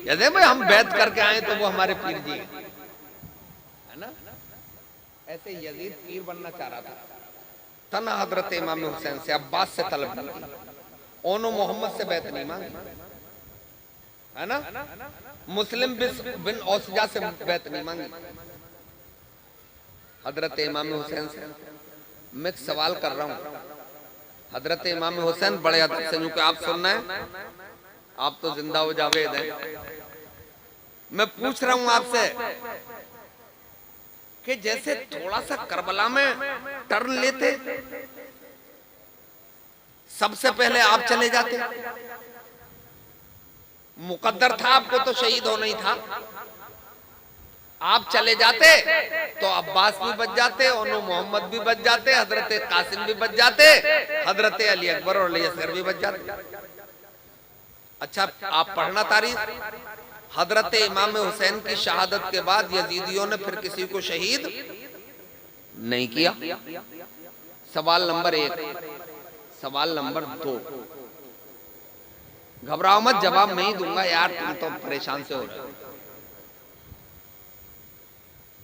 यदि भाई हम बैत करके आए तो वो हमारे पीर जी है ना, ऐसे यजीद पीर बनना चाह रहा था। तना हजरत इमाम हुसैन से, अब्बास से तलब नहीं की, ओनो मोहम्मद से बैत नहीं मांगी, है ना? मुस्लिम बिन औसजा से बैत नहीं मांगी, हजरत इमाम हुसैन से। मैं सवाल कर रहा हूं, हजरत इमाम हुसैन बड़े अदब से, क्योंकि आप सुनना है, आप तो जिंदा हो जावेद हैं। मैं पूछ रहा हूं आपसे कि जैसे थोड़ा सा करबला में टर्न लेते, सबसे पहले आप चले जाते, मुकद्दर था आपको तो शहीद होना ही था, आप चले जाते तो अब्बास भी बच जाते, ओनो मोहम्मद भी बच जाते, हजरत कासिम भी बच जाते, हजरत अली अकबर और अली असगर भी बच जाते। अच्छा, आप पढ़ना तारीख, हजरत इमाम हुसैन की शहादत के बाद यजीदियों ने फिर किसी को शहीद नहीं किया। सवाल नंबर 1। सवाल नंबर 2, घबराओ मत, जवाब मैं ही दूंगा यार, तुम तो परेशान से हो रहे हो।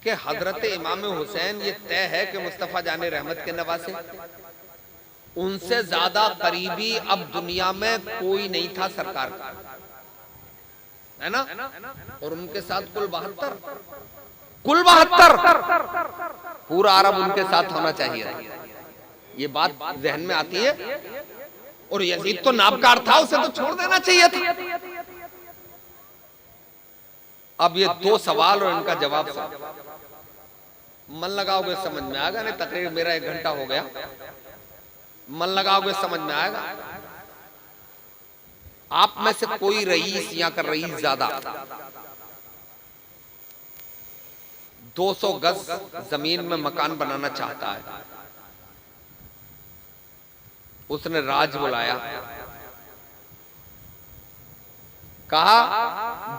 कि हजरत इमाम हुसैन ये तय है कि मुस्तफा जाने रहमत के नवासे, उनसे ज्यादा करीबी अब दुनिया में कोई नहीं था सरकार का, है ना? और उनके साथ कुल 72 पूरा अरब उनके साथ होना चाहिए, ये बात जहन में आती है। और यजीद तो नाबकार था, उसे तो छोड़ देना चाहिए था। अब ये 2 सवाल और इनका जवाब मन लगाओगे समझ में आ गया, नहीं तकरीर मेरा 1 घंटा हो गया, मन लगाओगे समझ में आएगा। आप में से कोई रईस या कर रईस ज्यादा 200 गज जमीन में मकान बनाना चाहता है, उसने राज बुलाया, कहा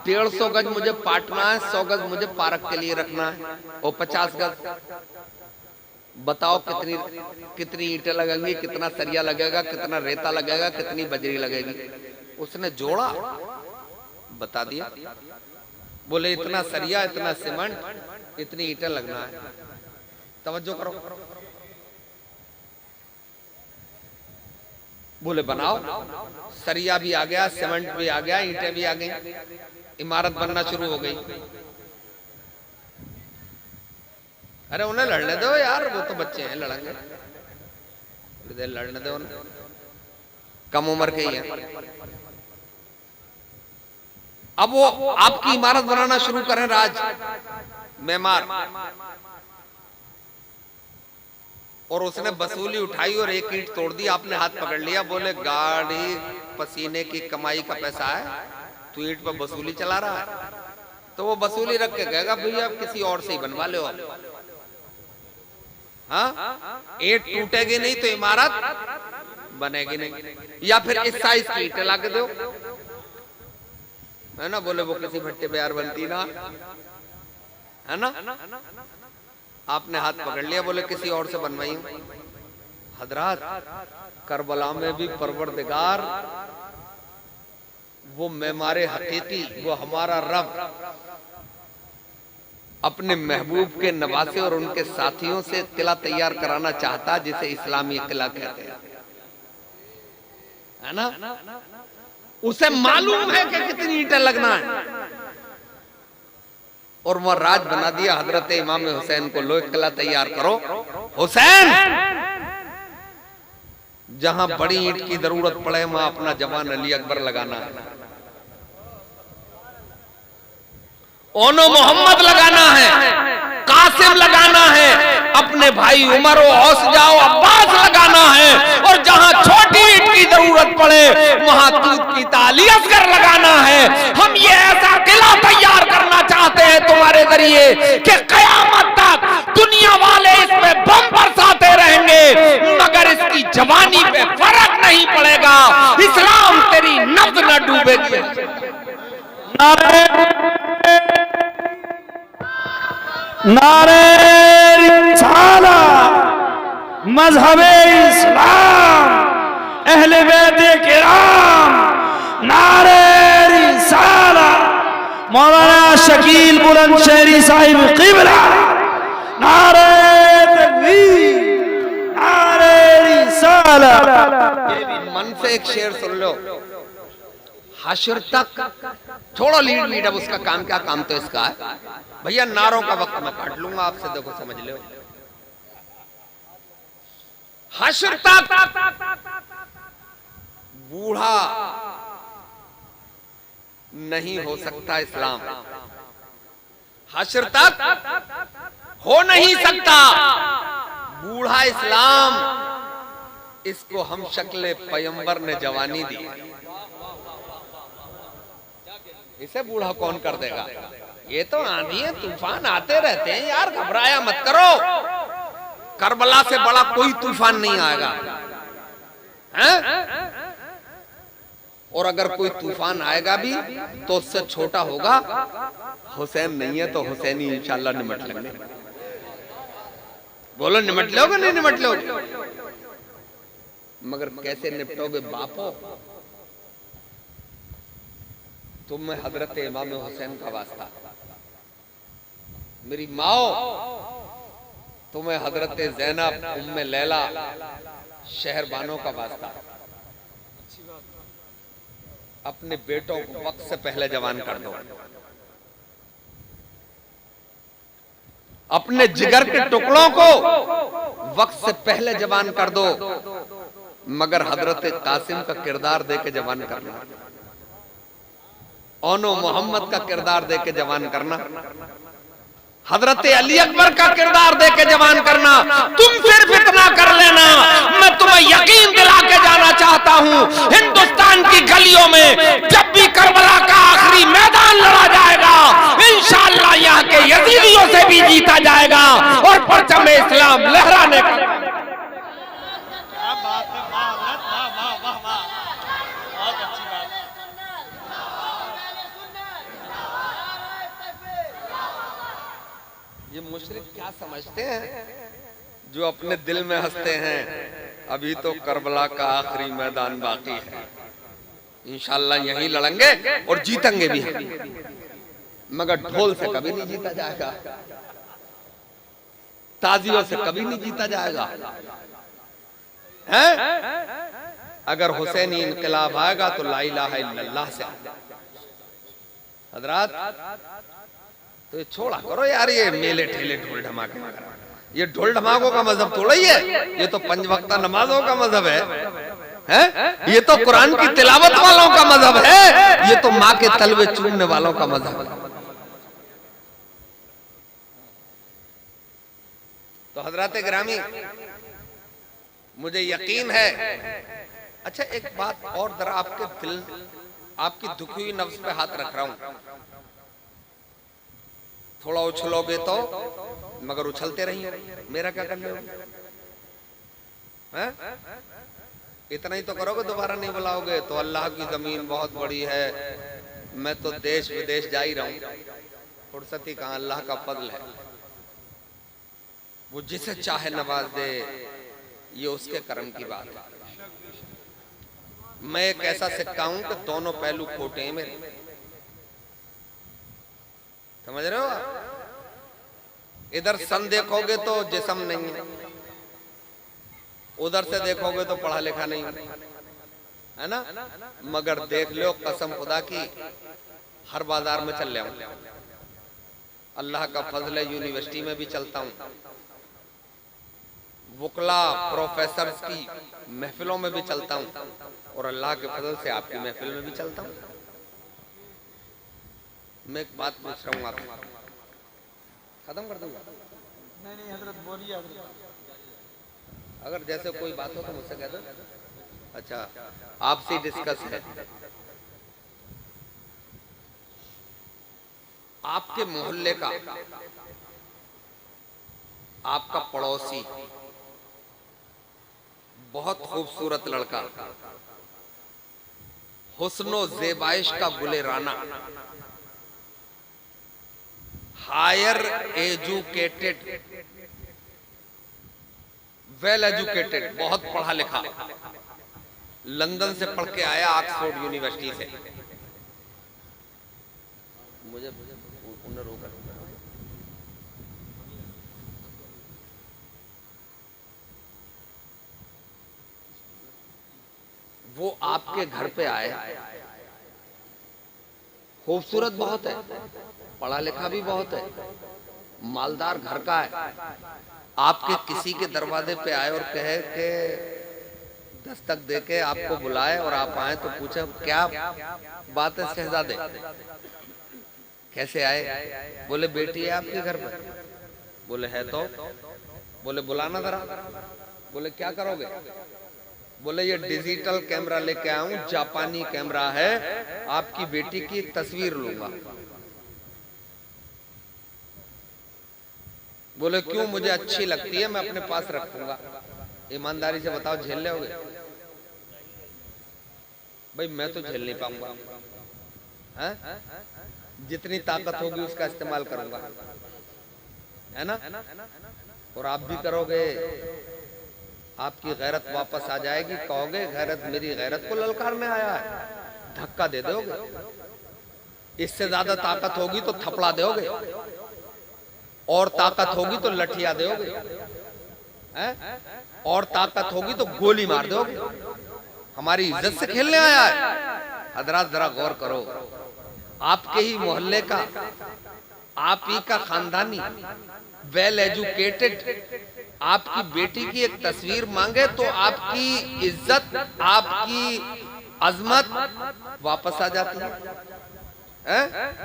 150 गज मुझे पाटना है, 100 गज मुझे पार्क के लिए रखना है, और 50 गज बताओ कितनी ईंटें लगेंगी, कितना सरिया लगेगा, कितना रेता लगेगा, कितनी बजरी लगेगी। उसने जोड़ा, बता दिया, बोले इतना सरिया, इतना सीमेंट, इतनी ईंटें लगना है। तवज्जो करो, बोले बनाओ, सरिया भी आ गया, सीमेंट भी आ गया, ईंटें भी आ गई, इमारत बनना शुरू हो गई। अरे उन्हें लड़ने दो यार, वो तो बच्चे हैं, लड़ेंगे, लड़ने दो उन्हें, कम उम्र के ही हैं। अब वो आपकी इमारत बनाना शुरू करें, राज मेमार, और उसने वसूली उठाई और एक ईंट तोड़ दी, आपने हाथ पकड़ लिया, बोले गाड़ी पसीने की कमाई का पैसा है, तू ईंट पर वसूली चला रहा है। तो वो वसूली रख के कहेगा भैया किसी और से ही बनवा लो। हाँ, ईंट टूटेगी नहीं तो इमारत बनेगी नहीं, या फिर इस साइज की ईंटें ला के दो, है ना। बोले वो किसी भट्टे पे यार बनती ना, है ना। आपने हाथ पकड़ लिया, बोले किसी और से बनवाई। हजरात, करबला में भी परवरदिगार, वो मेमारे हकीकी, वो हमारा रब अपने महबूब के नवासे और उनके साथियों से किला तैयार कराना चाहता, जिसे इस्लामी किला कहते हैं, है ना। उसे मालूम है कि कितनी ईंटें लगना है, और वह राज बना दिया हजरत इमाम हुसैन को, लो किला तैयार करो हुसैन, जहां बड़ी ईंट की जरूरत पड़े वहां अपना जवान अली अकबर लगाना है, ओनो मोहम्मद लगाना है, कासिम लगाना है, अपने भाई उमर औस जाओ अब्बास लगाना है, और जहां छोटी ईंट की जरूरत पड़े वहां दूध की ताली असगर लगाना है। हम ये ऐसा किला तैयार करना चाहते हैं तुम्हारे जरिए कि कयामत तक दुनिया वाले इस पे बम बरसाते रहेंगे, मगर इसकी जवानी पे फर्क नहीं पड़ेगा, इस्लाम तेरी नब्ज न डूबेगी। नारे रिसालत, मजहबे इस्लाम, अहले बैते किराम, नारे रिसालत, मौलाना शकील बुलंदशहरी साहिब क़िबला, नारे तकबीर, नारे रिसालत। ये भी मन से एक शेर सुन लो, हश्र तक छोड़ो लीड, अब उसका काम क्या, काम तो इसका है भैया। नारों का वक्त मैं काट लूंगा आपसे, देखो समझ लो। हश्र तक बूढ़ा नहीं हो सकता इस्लाम, हश्र तक हो नहीं सकता बूढ़ा इस्लाम, इसको हम शक्ल पैगंबर ने जवानी दी, इसे बूढ़ा कौन कर देगा। ये तो आंधी है, तूफान आते रहते हैं यार, घबराया मत करो, करबला से बड़ा कोई तूफान नहीं आएगा, हैं? और अगर कोई तूफान आएगा भी तो उससे छोटा होगा, हुसैन नहीं है तो हुसैनी इंशाल्लाह निमट लेंगे। बोलो निमट लोगे नहीं निमट लोगे, मगर कैसे निपटोगे बापो। तुम्हें हजरत इमाम हुसैन का वास्ता, मेरी माओ, तुम्हें हजरत ज़ैनब उम्मे लैला शहरबानों का वास्ता, अपने बेटों को वक्त से पहले जवान कर दो, अपने जिगर के टुकड़ों को वक्त से पहले जवान कर दो, मगर हजरत कासिम का किरदार देके जवान करना, ओनो मोहम्मद का किरदार देके जवान करना, हजरत अली अकबर का किरदार देके जवान करना। तुम सिर्फ इतना कर लेना, मैं तुम्हें यकीन हूं, हिंदुस्तान की गलियों में जब भी करबला का आखिरी मैदान लड़ा जाएगा, इंशाअल्लाह यहाँ के यजीदियों से भी जीता जाएगा और परचम इस्लाम लहराने का। ये मुशरिक क्या समझते हैं जो अपने दिल में हंसते हैं, अभी तो करबला का आखिरी मैदान बाकी है, इंशाअल्लाह यहीं लड़ेंगे और जीतेंगे भी हम, मगर ढोल से कभी नहीं जीता जाएगा, ताजियों से कभी नहीं जीता जाएगा। हैं? अगर हुसैनी इनकलाब आएगा तो ला इलाहा इल्लल्लाह से। हजरात तो छोड़ा करो यार ये मेले ठेले ढोल ढमाके, ये ढोल ढमाकों का मजहब थोड़ा ही है, ये तो 5 वक्ता नमाजों का मजहब है? ये तो कुरान की तिलावत वालों का मजहब है, ये तो माँ के तलवे चूमने वालों का मजहब है। तो हजरत गिरामी, मुझे यकीन है, अच्छा एक बात और जरा आपके दिल, आपकी दुखी हुई नफ्स पे हाथ रख रहा हूं, थोड़ा उछलोगे तो, मगर उछलते रहिए, मेरा क्या करने हो? इतना ही तो करोगे, दोबारा नहीं बुलाओगे तो अल्लाह की जमीन बहुत बड़ी है, मैं तो देश विदेश जा ही रहा हूं, फुर्सत ही कहां, अल्लाह का फजल है, वो जिसे चाहे नवाज दे, ये उसके कर्म की बात है। मैं एक ऐसा सिक्का हूं कि दोनों पहलू खोटे हैं मेरे, समझ रहे हो? इधर सन देखोगे तो जिस्म नहीं है, उधर से देखोगे तो पढ़ा लिखा नहीं है ना, मगर देख लो कसम खुदा की, हर बाजार में चल रहा हूं, अल्लाह का फजल है, यूनिवर्सिटी में भी चलता हूं, वकला प्रोफेसर की महफिलों में भी चलता हूं, और अल्लाह के फजल से आपकी महफिल में भी चलता हूं। मैं एक बात पूछ रहा हूँ आपसे, खत्म कर दूंगा? नहीं हजरत बोलिए हजरत। अगर जैसे कोई बात हो तो मुझसे कह दो। अच्छा, आपसे डिस्कस है, आपके मोहल्ले का, आपका पड़ोसी, बहुत खूबसूरत लड़का, हुस्नो ज़ेबाइश का गुले राना, हायर एजुकेटेड, वेल एजुकेटेड, बहुत पढ़ा लिखा, लंदन से पढ़ के आया, ऑक्सफोर्ड यूनिवर्सिटी से, मुझे उन्हें रोका, वो आपके घर पे आए, खूबसूरत बहुत है, पढ़ा लिखा भी बहुत है, मालदार घर का है, आपके किसी के दरवाजे पे आए और कहे कि दस्तक देके आपको बुलाए और आप आए तो पूछे क्या बात है शहजादे, कैसे आए? बोले बेटी है आपके घर पर। बोले है तो। बोले बुलाना जरा। बोले क्या करोगे? बोले ये डिजिटल कैमरा लेके आया हूं, जापानी कैमरा है, आपकी बेटी की तस्वीर लूंगा। बोले क्यों? मुझे अच्छी लगती है, मैं अपने पास रखूंगा। ईमानदारी से बताओ झेल लोगे? भाई मैं तो झेल नहीं पाऊंगा, जितनी ताकत होगी उसका इस्तेमाल करूंगा, है ना? और आप भी करोगे, आपकी गैरत वापस आ जाएगी, कहोगे गैरत, मेरी गैरत को ललकारने आया है, धक्का दे दोगे। इससे ज्यादा ताकत होगी तो थपड़ा दोगे, और ताकत होगी तो लठिया दोगे, और ताकत होगी तो गोली मार दोगे। हमारी इज्जत से खेलने आया है। हजरात जरा गौर करो, आपके ही मोहल्ले का, आप ही का खानदानी, वेल एजुकेटेड, आपकी बेटी की एक तस्वीर मांगे तो आपकी इज्जत, आपकी अजमत वापस आ जाती है,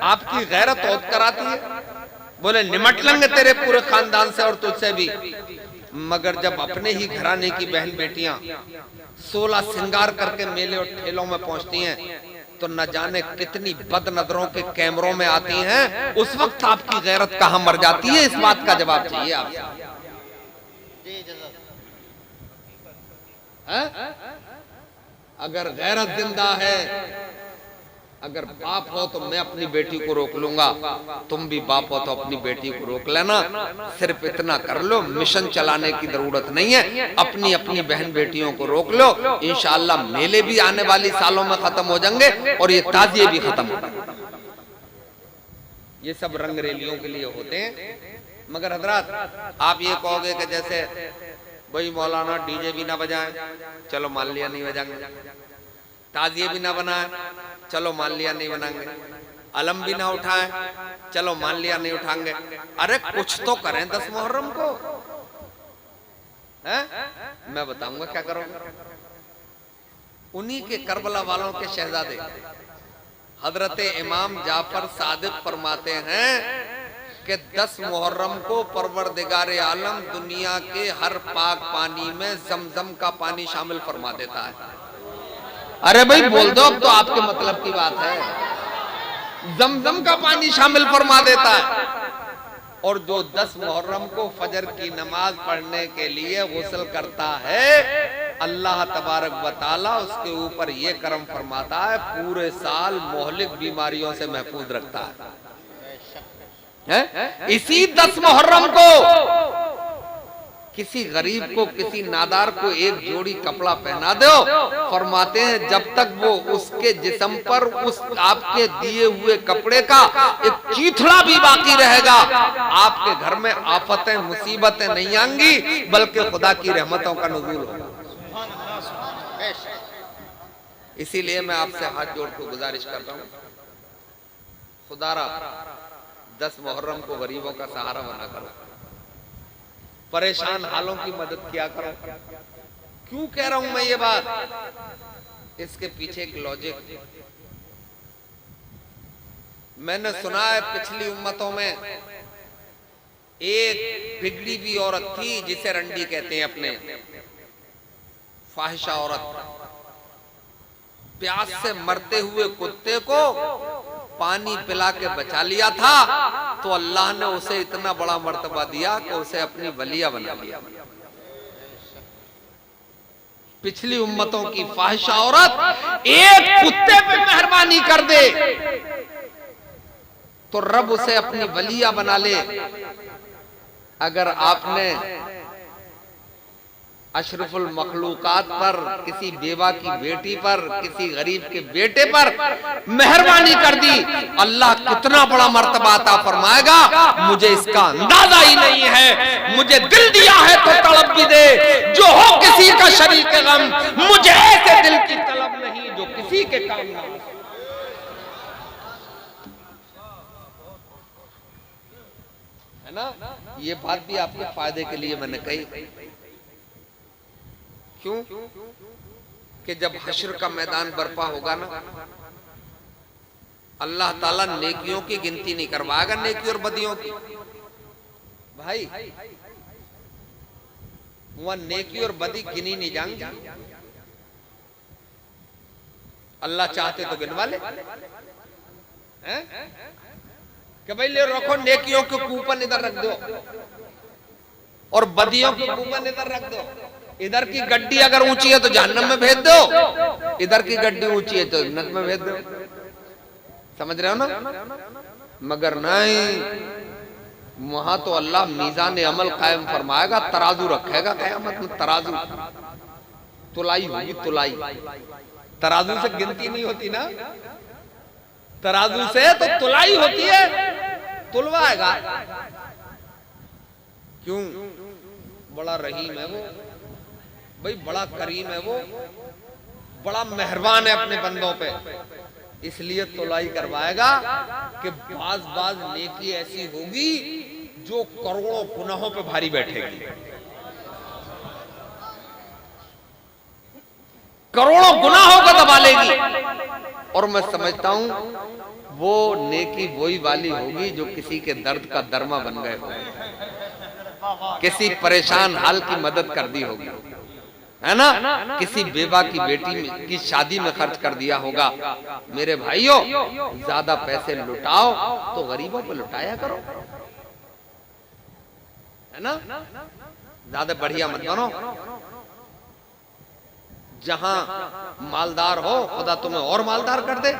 आपकी गैरत औद कराती है। बोले निमट लेंगे तेरे पूरे खानदान से और तुझसे भी। मगर जब अपने ही घराने की बहन बेटियां 16 श्रृंगार करके मेले और ठेलों में पहुंचती हैं तो न जाने कितनी बद नजरों के कैमरों में आती हैं, उस वक्त आपकी गैरत कहां मर जाती है? इस बात का जवाब चाहिए आपसे। अगर गैरत जिंदा है, अगर बाप हो तो मैं अपनी बेटी को रोक लूंगा, तुम भी बाप हो तो अपनी बेटी को रोक लेना। सिर्फ इतना कर लो, मिशन चलाने की जरूरत नहीं है, अपनी अपनी बहन बेटियों को रोक लो। इंशाअल्लाह मेले भी आने वाली सालों में खत्म हो जाएंगे और ये ताजिए भी खत्म हो जाएंगे। ये सब रंगरेलियों के लिए होते हैं। मगर हजरात आप ये कहोगे कि जैसे भाई मौलाना डीजे भी ना बजाएं, चलो मान लिया नहीं बजाएंगे, ताजिए भी ना बनाए, चलो मान लिया नहीं बनाएंगे, अलम भी ना उठाएं, चलो मान लिया नहीं उठाएंगे। अरे कुछ तो करें 10 मुहर्रम को, हैं? मैं बताऊंगा क्या करोगे। उन्हीं के करबला वालों के शहजादे हजरत इमाम जाफर सादिक फरमाते हैं कि 10 मुहर्रम को परवरदिगार आलम दुनिया के हर पाक पानी में जमजम का पानी शामिल फरमा देता है। अरे भाई बोल दो, अब तो आपके मतलब की बात है। जमजम का पानी शामिल फरमा देता है। और जो 10 मुहर्रम को फजर की नमाज पढ़ने के लिए गुस्ल करता है, अल्लाह तबारक व तआला उसके ऊपर ये करम फरमाता है, पूरे साल मोहलिक बीमारियों से महफूज रखता है। इसी 10 मुहर्रम को किसी गरीब को, किसी नादार को एक जोड़ी कपड़ा पहना दो, फरमाते हैं जब तक वो उसके जिस्म पर उस आपके दिए हुए कपड़े का एक चीथड़ा भी बाकी रहेगा, आपके घर में आफतें मुसीबतें नहीं आएंगी, बल्कि खुदा की रहमतों का नुज़ूल होगा। इसीलिए मैं आपसे हाथ जोड़ कर गुजारिश करता हूँ, खुदारा 10 मुहर्रम को गरीबों का सहारा बना करो, परेशान हालों की मदद किया करो। क्यों कह रहा हूं मैं ये बात? इसके पीछे एक लॉजिक मैंने सुना है। पिछली उम्मतों में एक बिगड़ी हुई औरत थी जिसे रंडी कहते हैं, अपने फाहिशा औरत। प्यास से मरते हुए कुत्ते को पानी पिला के बचा लिया था, तो अल्लाह ने उसे इतना बड़ा मर्तबा दिया कि उसे अपनी वलिया बना लिया। पिछली उम्मतों की फाहिशा औरत एक कुत्ते पे मेहरबानी कर दे तो रब उसे अपनी वलिया बना ले। अगर आपने अशरफुल मखलूकात पर, किसी बेवा की बेटी पर, किसी गरीब के बेटे पर मेहरबानी कर दी, अल्लाह कितना बड़ा मर्तबा अता फरमाएगा, मुझे इसका अंदाजा ही नहीं है। मुझे दिल दिया है तो तड़प भी दे, जो हो किसी का शरीक गम, मुझे ऐसे दिल की तलब नहीं जो किसी के काम ना हो। है ना? ये बात भी आपके फायदे के लिए मैंने कही। क्यों? कि जब हश्र का मैदान बर्पा होगा ना, अल्लाह ताला नेकियों की गिनती नहीं करवाएगा, नेकी और बदियों की। भाई वहां नेकी और बदी गिनी नहीं जाएंगी। अल्लाह चाहते तो गिनवा ले, हैं? कि भाई ले रखो, नेकियों के कूपन इधर रख दो और बदियों के कूपन इधर रख दो। इधर की गड्डी अगर ऊंची है तो जहन्नम में भेज दो, इधर की गड्डी ऊंची है तो जन्नत में भेज दो। समझ रहे हो ना? मगर नहीं, वहां तो अल्लाह मीज़ान अमल कायम फरमाएगा, तराजू रखेगा क़यामत में। तराजू, तुलाई होगी, तुलाई। तराजू से गिनती नहीं होती ना, तराजू से तो तुलाई होती है, तुलवाएगा। क्यों? बड़ा रहीम है वो भाई, बड़ा करीम है वो, बड़ा मेहरबान है अपने बंदों पे, इसलिए तुलाई करवाएगा कि बाज नेकी ऐसी होगी जो करोड़ों गुनाहों पे भारी बैठेगी। करोड़ों गुनाहों को दबा लेगी। और मैं समझता हूं वो नेकी वही वाली होगी जो किसी के दर्द का दरमा बन गए हो। किसी परेशान हाल की मदद कर दी होगी, है ना, किसी बेवा की बेटी की शादी में खर्च कर दिया होगा। मेरे भाइयों, ज्यादा पैसे लुटाओ तो गरीबों पे लुटाया करो, है ना, ज्यादा बढ़िया मत बनो। जहां मालदार हो खुदा तुम्हें और मालदार कर दे,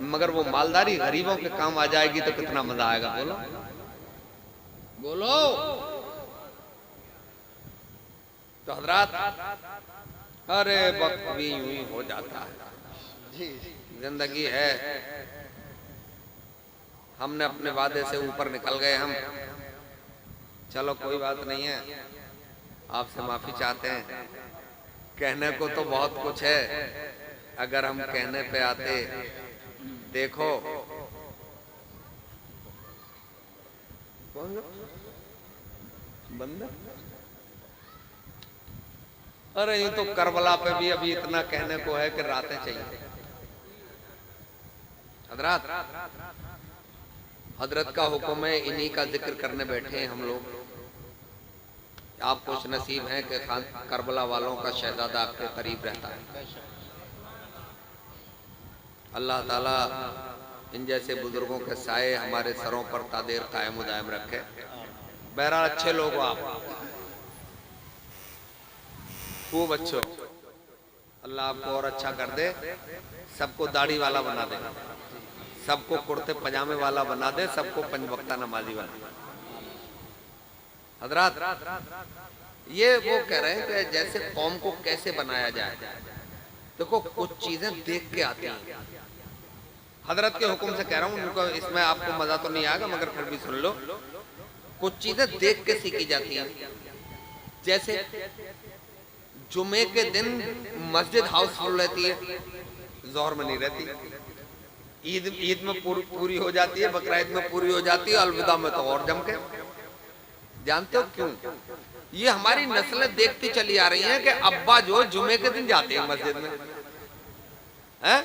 मगर वो मालदारी गरीबों के काम आ जाएगी तो कितना मजा आएगा। बोलो बोलो। तो हजरात, अरे वक्त भी यूं ही हो जाता है, जिंदगी है। हमने अपने वादे से ऊपर निकल गए हम, चलो कोई बात नहीं है, आपसे माफी चाहते हैं। कहने को तो बहुत कुछ है, अगर हम कहने पे आते। देखो बंदर, अरे ये तो करबला पे भी अभी इतना कहने को है कि रातें चाहिए। हजरत, हजरत का हुक्म है, इन्हीं का जिक्र करने बैठे हैं हम लोग। आप खुश नसीब हैं कि करबला वालों का शहजादा आपके करीब रहता है। अल्लाह ताला इन जैसे बुजुर्गों के साए हमारे सरों पर तादेर कायम दायम रखे। बहरहाल अच्छे लोग हो आप, खूब अच्छे हो। अल्लाह आपको और अच्छा कर दे, सबको दाढ़ी वाला बना दे, सबको कुर्ते पजामे वाला बना दे, सबको पंज वक्ता नमाजी बना दे। हजरात, ये वो कह रहे हैं कि जैसे कौम को कैसे बनाया जाए। देखो कुछ चीजें देख के आती हैं, हजरत के हुक्म से कह रहा हूँ, उनको इसमें आपको मजा तो नहीं आएगा मगर फिर भी सुन लो। कुछ चीजें देख के सीखी जाती हैं। जैसे जुमे के दिन मस्जिद हाउसफुल रहती है, जोहर में नहीं रहती। ईद में पूरी हो जाती है, बकरा ईद में पूरी हो जाती है, अलविदा में तो और जम के। जानते हो क्यों? ये हमारी नस्लें देखती चली आ रही हैं कि अब्बा जो जुमे के दिन जाते हैं मस्जिद में, है?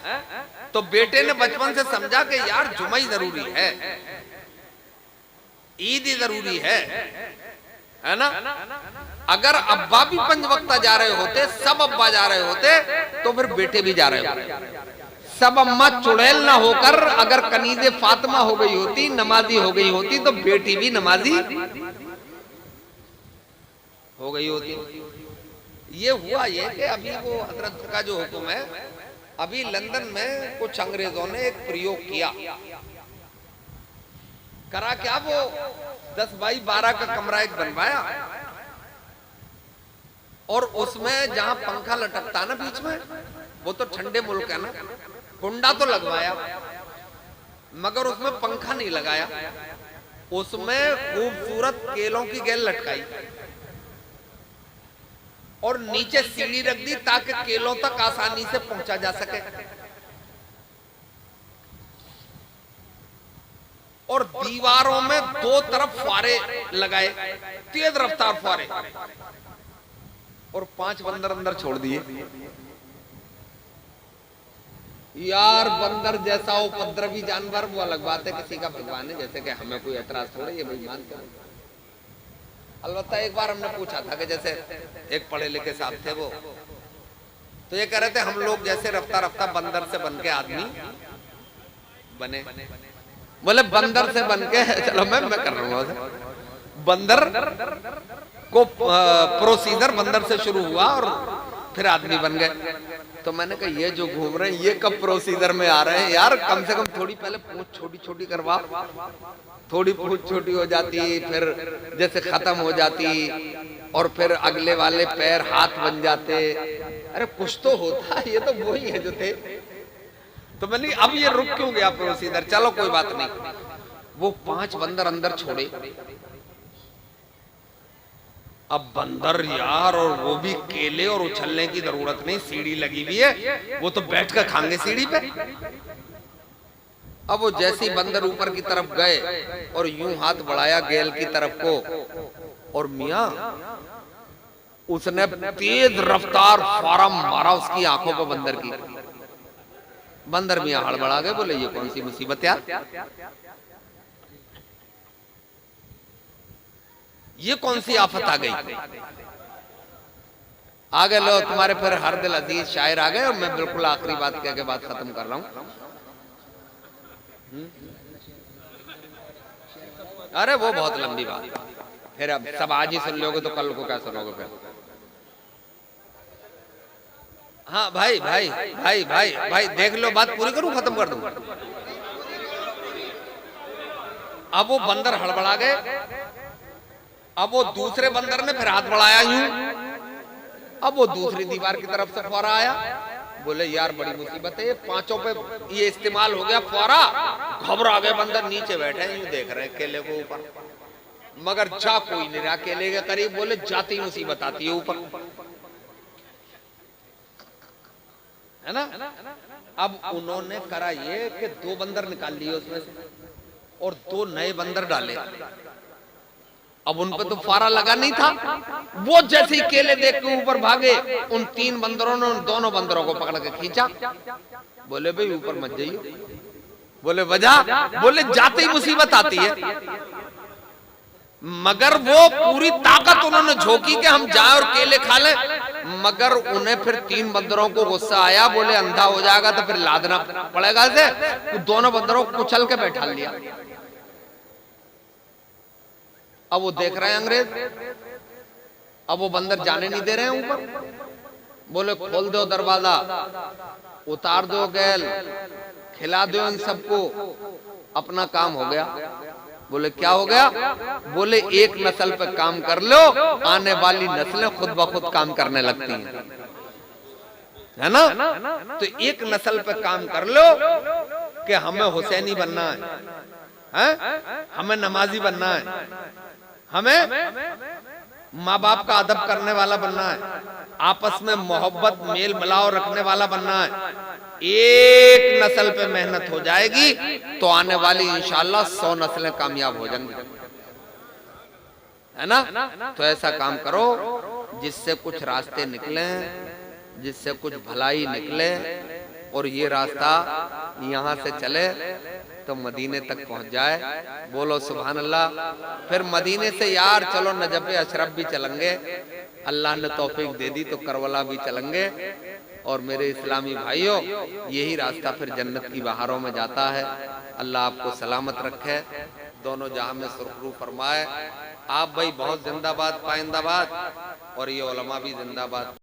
तो बेटे ने बचपन से समझा कि यार जुमा ही जरूरी है, ईद ही जरूरी है ना। अगर अब्बा भी पंज वक्ता जा रहे होते, सब अब्बा जा रहे होते, तो फिर बेटे भी जा रहे होते। सब अम्मा चुड़ैल ना होकर अगर कनीज़े फातिमा हो गई होती, नमाजी हो गई होती, तो बेटी भी नमाजी हो गई होती। ये हुआ ये कि अभी वो हजरत का जो हुक्म है, अभी लंदन में कुछ अंग्रेजों ने एक प्रयोग किया। करा क्या, वो 10 बाई 12 का कमरा एक बनवाया और उसमें जहां पंखा लटकता ना बीच में, वो तो ठंडे मुल्क है ना, कुंडा तो लगवाया मगर उसमें पंखा नहीं लगाया। उसमें खूबसूरत केलों की गेल लटकाई और नीचे सीढ़ी रख दी ताकि केलों तक आसानी से पहुंचा जा सके। और दीवारों में 2 तरफ फुआरे लगाए, तेज रफ्तार फुआरे, और 5 बंदर अंदर छोड़ दिए। यार बंदर जैसा उपद्रवी जानवर वो अलग बात है, किसी का भगवान है, जैसे कि हमें कोई एतराज थोड़ा, ये भाई मानते हैं। अलबत्ता एक बार हमने पूछा था कि जैसे एक पढ़े लिखे साहब थे, वो तो ये कह रहे थे हम लोग जैसे रफ्ता रफ्ता बंदर से बन के आदमी बने। बोले बंदर से बन के, चलो मैं कर रहा हूँ, बंदर को प्रोसीजर बंदर से शुरू हुआ और फिर आदमी बन गए। तो मैंने कहा ये जो घूम रहे हैं ये कब प्रोसीजर में आ रहे हैं यार, कम से कम थोड़ी पहले पूंछ छोटी छोटी करवा, थोड़ी पूंछ छोटी हो जाती, फिर जैसे खत्म हो जाती, और फिर अगले वाले पैर हाथ बन जाते। अरे कुछ तो होता, ये तो वही है जो थे। तो मैंने अब ये रुक क्यों गया प्रोसीजर, चलो कोई बात नहीं। वो 5 बंदर अंदर छोड़े। अब बंदर यार, और वो भी केले, और उछलने की जरूरत नहीं, सीढ़ी लगी हुई है, वो तो बैठ कर खाएंगे सीढ़ी पे। अब वो जैसे ही बंदर ऊपर की तरफ गए और यूं हाथ बढ़ाया गेल की तरफ को, और मियां उसने तेज रफ्तार फारम मारा उसकी आंखों पर बंदर की। बंदर मियां हड़बड़ा गए, बोले ये कौन सी मुसीबत यार, ये कौन सी आफत आ गई? आ गए लो तुम्हारे फिर हर दिल अजीज शायर आ गए। और मैं बिल्कुल आखिरी बात कह के बात खत्म कर रहा हूं। अरे वो बहुत लंबी बात, फिर अब सब आज ही सुन लोगे तो कल को क्या सुनोगे फिर? हाँ भाई भाई भाई भाई भाई देख लो, बात पूरी करूं, खत्म कर दूं। अब वो बंदर हड़बड़ा गए। अब वो दूसरे बंदर ने फिर हाथ बढ़ाया यूं। अब वो दूसरी दीवार की तरफ से फौरा आया। बोले यार बड़ी मुसीबत है, ये पांचों पे ये इस्तेमाल हो गया फौरा। घबरा गए बंदर, नीचे बैठे यूं देख रहे हैं केले को ऊपर, मगर जा कोई नहीं रहा केले के करीब। बोले जाती ही मुसीबत आती है ऊपर, है ना। अब उन्होंने करा ये कि 2 बंदर निकाल लिए उसमें से और 2 नए बंदर डाले। अब उन पे तो फारा लगा नहीं था। वो जैसे ही केले देख के ऊपर भागे, उन 3 बंदरों ने उन दोनों बंदरों को पकड़ के खींचा। बोले भाई ऊपर मत जाइए। बोले वजह? बोले जाते ही मुसीबत आती है। मगर वो पूरी ताकत उन्होंने झोंकी कि हम जाए और केले खा लें। मगर उन्हें फिर 3 बंदरों को गुस्सा आया। बोले अंधा हो जाएगा तो फिर लादना पड़ेगा इसे। तो दोनों बंदरों को कुचल के बैठा लिया। अब वो देख रहे हैं अंग्रेज, अब वो बंदर जाने नहीं दे रहे हैं ऊपर। बोले खोल दो दरवाजा, उतार दो गैल, खिला दो इन सबको, अपना काम हो गया। बोले क्या हो गया? बोले एक नस्ल पे काम कर लो, आने वाली नस्लें खुद ब खुद काम करने लगती हैं, है ना। तो एक नस्ल पे काम कर लो कि हमें हुसैनी बनना है, हमें नमाजी बनना है, हमें माँ बाप का अदब करने वाला बनना है, आपस में मोहब्बत मेल मिलाव रखने वाला बनना है। एक नस्ल पे मेहनत हो जाएगी तो आने वाली इंशाल्लाह 100 नस्लें कामयाब हो जाएंगी, है ना। तो ऐसा काम करो जिससे कुछ रास्ते निकले, जिससे कुछ भलाई निकले, और ये रास्ता यहाँ से चले तो मदीने तक पहुंच जाए। बोलो सुभान अल्लाह। फिर मदीने से यार चलो नजफ अशरफ भी चलेंगे, अल्लाह ने तौफीक दे दी तो करबला भी चलेंगे। और मेरे इस्लामी भाइयों, यही रास्ता फिर जन्नत की बहारों में जाता है। अल्लाह आपको सलामत रखे, दोनों जहां में सुरखरू फरमाए। आप भाई बहुत जिंदाबाद पाइंदाबाद, और ये उलमा भी जिंदाबाद।